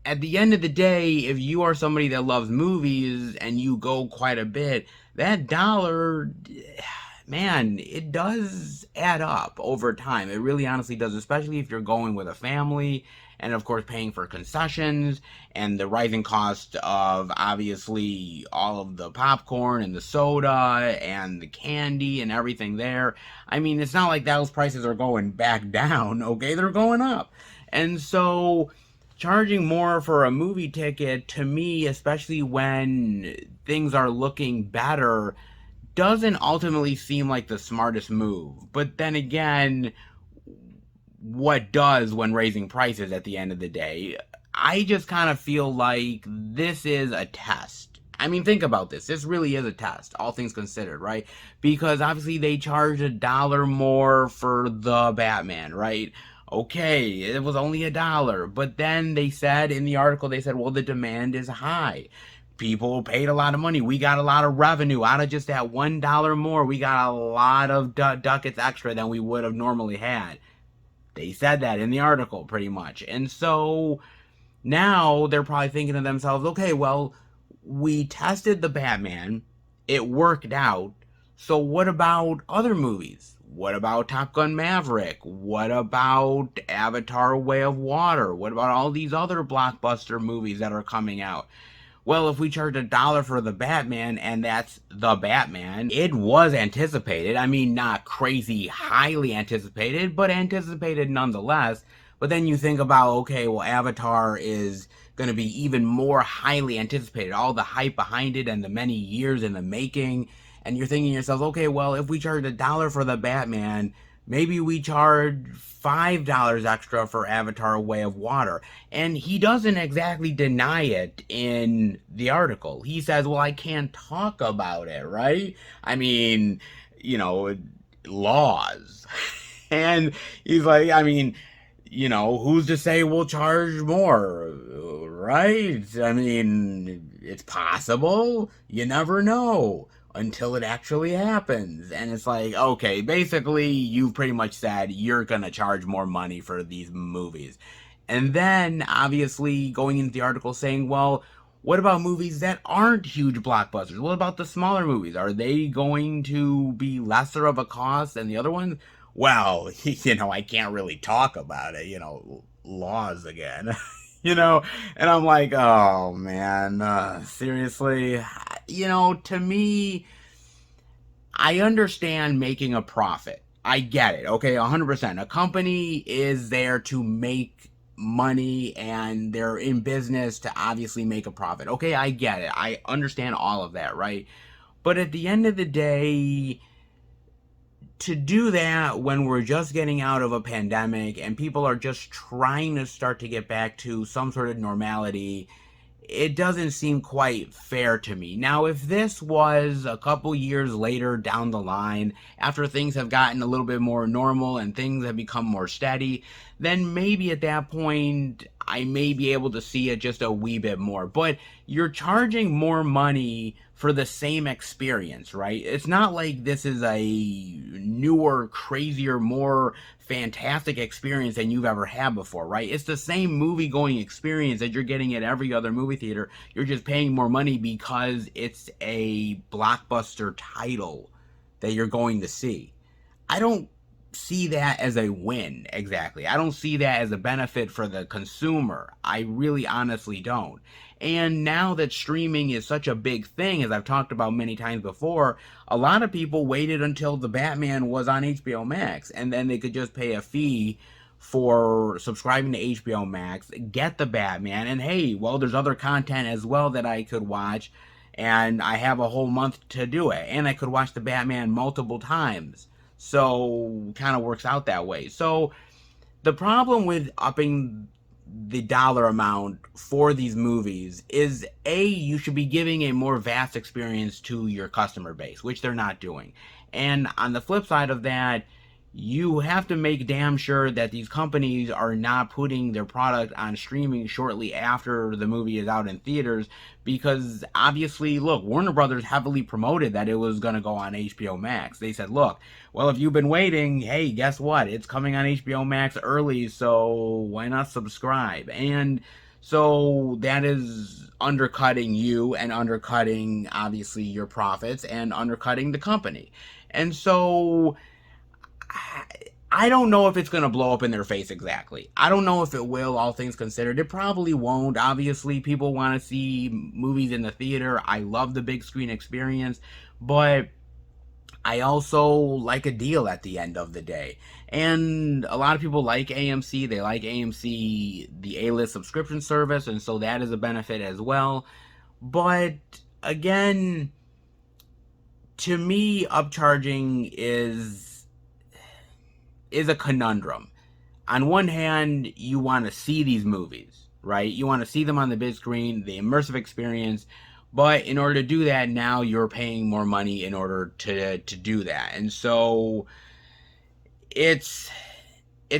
at the end of the day, if you are somebody that loves movies and you go quite a bit, that dollar, man, it does add up over time. It really honestly does, especially if you're going with a family and, of course, paying for concessions and the rising cost of, obviously, all of the popcorn and the soda and the candy and everything there. I mean, it's not like those prices are going back down, okay? They're going up. And so charging more for a movie ticket, to me, especially when things are looking better, doesn't ultimately seem like the smartest move. But then again, what does when raising prices at the end of the day? I just kind of feel like this is a test. I mean, think about this. This really is a test, all things considered, right? Because obviously they charged $1 more for the Batman, right? Okay, it was only $1, but then they said in the article, they said, well, the demand is high. People paid a lot of money. We got a lot of revenue out of just that $1 more. We got a lot of ducats extra than we would have normally had. They said that in the article, pretty much. And so now they're probably thinking to themselves, okay, well, we tested the Batman. It worked out. So what about other movies? What about Top Gun Maverick? What about Avatar: Way of Water? What about all these other blockbuster movies that are coming out? Well, if we charge $1 for the Batman, and that's the Batman, it was anticipated. I mean, not crazy highly anticipated, but anticipated nonetheless. But then you think about, okay, well, Avatar is going to be even more highly anticipated. All the hype behind it and the many years in the making. And you're thinking to yourself, okay, well, if we charge $1 for the Batman, maybe we charge $5 extra for Avatar: Way of Water. And he doesn't exactly deny it in the article. He says, well, I can't talk about it, right? I mean, laws. And he's like, I mean, who's to say we'll charge more, right? I mean, it's possible. You never know until it actually happens. And it's like, okay, basically, you've pretty much said you're gonna charge more money for these movies. And then, obviously, going into the article saying, well, what about movies that aren't huge blockbusters? What about the smaller movies? Are they going to be lesser of a cost than the other ones? Well, I can't really talk about it, laws again. And I'm like, oh man, seriously, to me, I understand making a profit. I get it, okay, 100%. A company is there to make money, and they're in business to obviously make a profit. Okay, I get it. I understand all of that, right? But at the end of the day, to do that when we're just getting out of a pandemic and people are just trying to start to get back to some sort of normality, it doesn't seem quite fair to me. Now, if this was a couple years later down the line, after things have gotten a little bit more normal and things have become more steady, then maybe at that point I may be able to see it just a wee bit more. But you're charging more money for the same experience, right? It's not like this is a newer, crazier, more fantastic experience than you've ever had before, right? It's the same movie-going experience that you're getting at every other movie theater. You're just paying more money because it's a blockbuster title that you're going to see. I don't see that as a win, exactly. I don't see that as a benefit for the consumer. I really honestly don't. And now that streaming is such a big thing, as I've talked about many times before, a lot of people waited until the Batman was on HBO Max, and then they could just pay a fee for subscribing to HBO Max, get the Batman, and hey, well, there's other content as well that I could watch, and I have a whole month to do it, and I could watch the Batman multiple times. So, kind of works out that way. So, the problem with upping the dollar amount for these movies is you should be giving a more vast experience to your customer base, which they're not doing. And on the flip side of that, you have to make damn sure that these companies are not putting their product on streaming shortly after the movie is out in theaters, because obviously, look, Warner Brothers heavily promoted that it was going to go on HBO Max. They said, look, well, if you've been waiting, hey, guess what? It's coming on HBO Max early, so why not subscribe? And so that is undercutting you and undercutting, obviously, your profits and undercutting the company. And so I don't know if it's going to blow up in their face exactly. I don't know if it will, all things considered. It probably won't. Obviously, people want to see movies in the theater. I love the big screen experience, but I also like a deal at the end of the day. And a lot of people like AMC. They like AMC, the A-list subscription service, and so that is a benefit as well. But again, to me, upcharging is a conundrum. On one hand, you want to see these movies, right? You want to see them on the big screen, the immersive experience, but in order to do that, now you're paying more money in order to do that. And so it's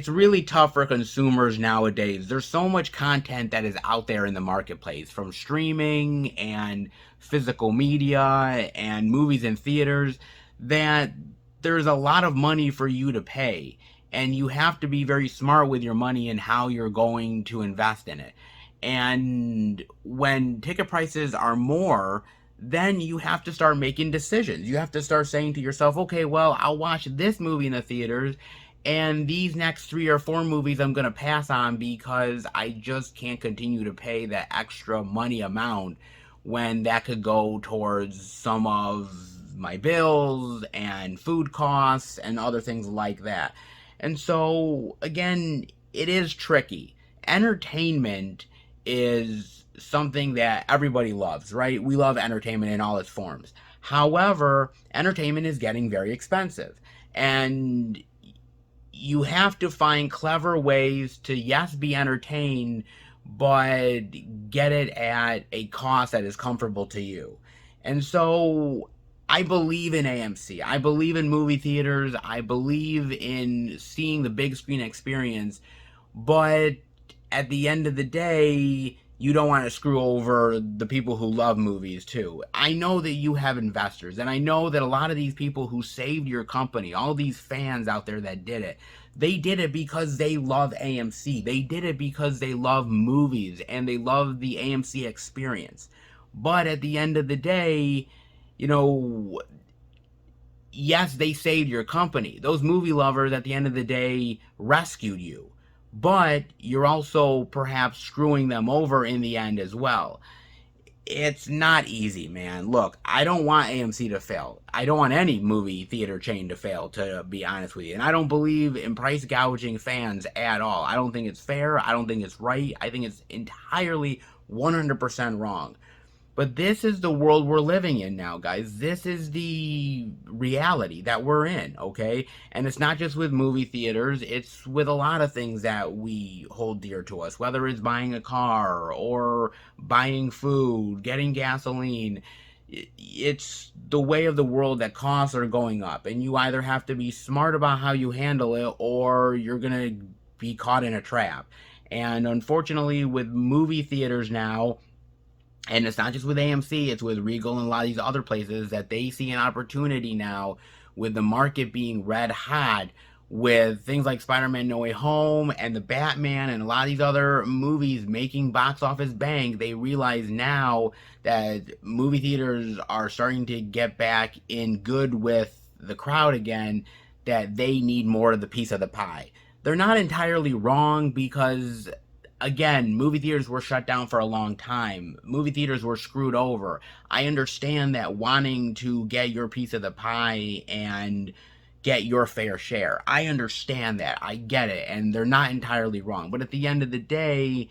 really tough for consumers nowadays. There's so much content that is out there in the marketplace, from streaming and physical media and movies in theaters, that there's a lot of money for you to pay, and you have to be very smart with your money and how you're going to invest in it. And when ticket prices are more, then you have to start making decisions. You have to start saying to yourself, okay, well, I'll watch this movie in the theaters, and these next 3 or 4 movies I'm going to pass on because I just can't continue to pay that extra money amount when that could go towards some of my bills and food costs and other things like that. And so, again, it is tricky. Entertainment is something that everybody loves, right? We love entertainment in all its forms. However, entertainment is getting very expensive. And you have to find clever ways to, yes, be entertained, but get it at a cost that is comfortable to you. And so I believe in AMC. I believe in movie theaters. I believe in seeing the big screen experience. But at the end of the day, you don't want to screw over the people who love movies too. I know that you have investors, and I know that a lot of these people who saved your company, all these fans out there that did it, they did it because they love AMC. They did it because they love movies and they love the AMC experience. But at the end of the day, you know, yes, they saved your company. Those movie lovers at the end of the day rescued you. But you're also perhaps screwing them over in the end as well. It's not easy, man. Look, I don't want AMC to fail. I don't want any movie theater chain to fail, to be honest with you. And I don't believe in price gouging fans at all. I don't think it's fair. I don't think it's right. I think it's entirely 100% wrong. But this is the world we're living in now, guys. This is the reality that we're in, okay? And it's not just with movie theaters. It's with a lot of things that we hold dear to us, whether it's buying a car or buying food, getting gasoline. It's the way of the world that costs are going up. And you either have to be smart about how you handle it, or you're going to be caught in a trap. And unfortunately, with movie theaters now, and it's not just with AMC, it's with Regal and a lot of these other places, that they see an opportunity now with the market being red hot with things like Spider-Man No Way Home and the Batman and a lot of these other movies making box office bank. They realize now that movie theaters are starting to get back in good with the crowd again, that they need more of the piece of the pie. They're not entirely wrong, because again, movie theaters were shut down for a long time. Movie theaters were screwed over. I understand that wanting to get your piece of the pie and, get your fair share. I understand that. I get it. And they're not entirely wrong. But at the end of the day,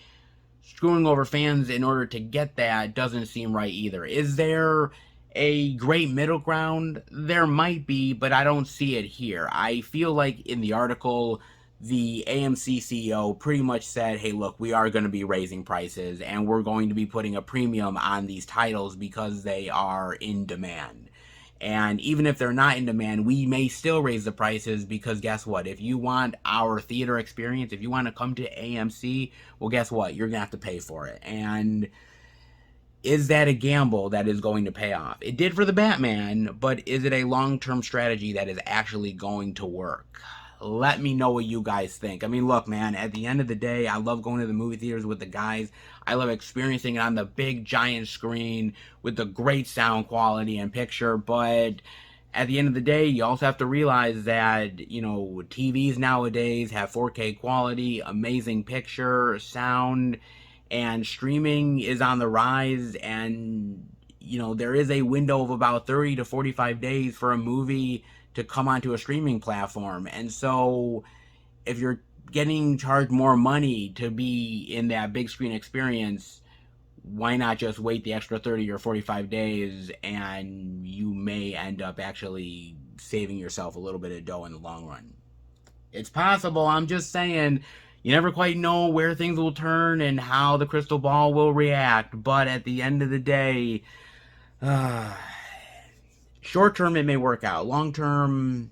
screwing over fans in order to get that doesn't seem right either. Is there a great middle ground? There might be, but I don't see it here. I feel like in the article, the AMC CEO pretty much said, hey, look, we are going to be raising prices and we're going to be putting a premium on these titles because they are in demand. And even if they're not in demand, we may still raise the prices because guess what? If you want our theater experience, if you want to come to AMC, well, guess what? You're going to have to pay for it. And is that a gamble that is going to pay off? It did for the Batman, but is it a long-term strategy that is actually going to work? Let me know what you guys think. I mean, look, man, at the end of the day, I love going to the movie theaters with the guys. I love experiencing it on the big giant screen with the great sound quality and picture, but at the end of the day, you also have to realize that, you know, TVs nowadays have 4K quality, amazing picture, sound, and streaming is on the rise, and, you know, there is a window of about 30 to 45 days for a movie to come onto a streaming platform. And so if you're getting charged more money to be in that big screen experience, why not just wait the extra 30 or 45 days and you may end up actually saving yourself a little bit of dough in the long run? It's possible. I'm just saying, you never quite know where things will turn and how the crystal ball will react. But at the end of the day, short term it may work out. Long term,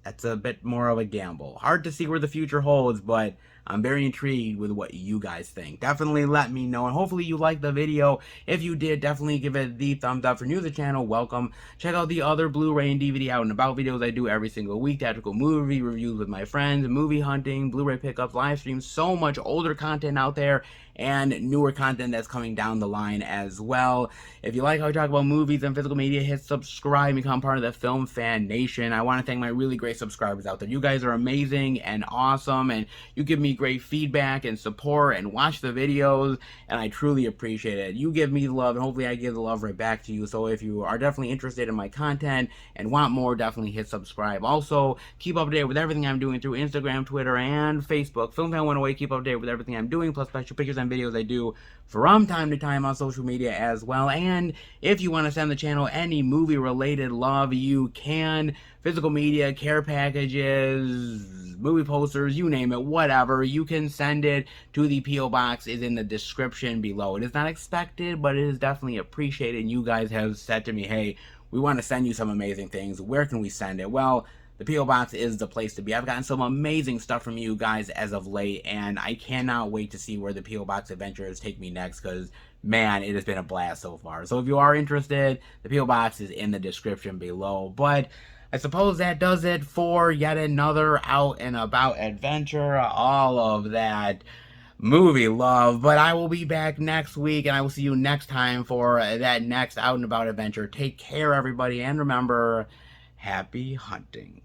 that's a bit more of a gamble. Hard to see where the future holds, but I'm very intrigued with what you guys think. Definitely let me know, and hopefully you liked the video. If you did, definitely give it the thumbs up. If you're new to the channel, welcome. Check out the other Blu-ray and DVD out and about videos I do every single week. Tactical movie reviews with my friends, movie hunting, Blu-ray pickups, live streams, so much older content out there, and newer content that's coming down the line as well. If you like how I talk about movies and physical media, hit subscribe and become part of the Film Fan Nation. I want to thank my really great subscribers out there. You guys are amazing and awesome, and you give me great feedback and support and watch the videos, and I truly appreciate it. You give me love, and hopefully I give the love right back to you. So if you are definitely interested in my content and want more, definitely hit subscribe. Also, keep up to date with everything I'm doing through Instagram, Twitter, and Facebook. Film Fan 108, keep up to date with everything I'm doing, plus special pictures and videos I do from time to time on social media as well. And if you want to send the channel any movie related love, you can. Physical media, care packages, movie posters, you name it, whatever, you can send it to the P.O. Box is in the description below. It is not expected, but it is definitely appreciated. You guys have said to me, hey, we want to send you some amazing things. Where can we send it? Well, the P.O. Box is the place to be. I've gotten some amazing stuff from you guys as of late, and I cannot wait to see where the P.O. Box adventures take me next, because, man, it has been a blast so far. So if you are interested, the P.O. Box is in the description below. But I suppose that does it for yet another out and about adventure. All of that movie love. But I will be back next week, and I will see you next time for that next out and about adventure. Take care, everybody, and remember, happy hunting.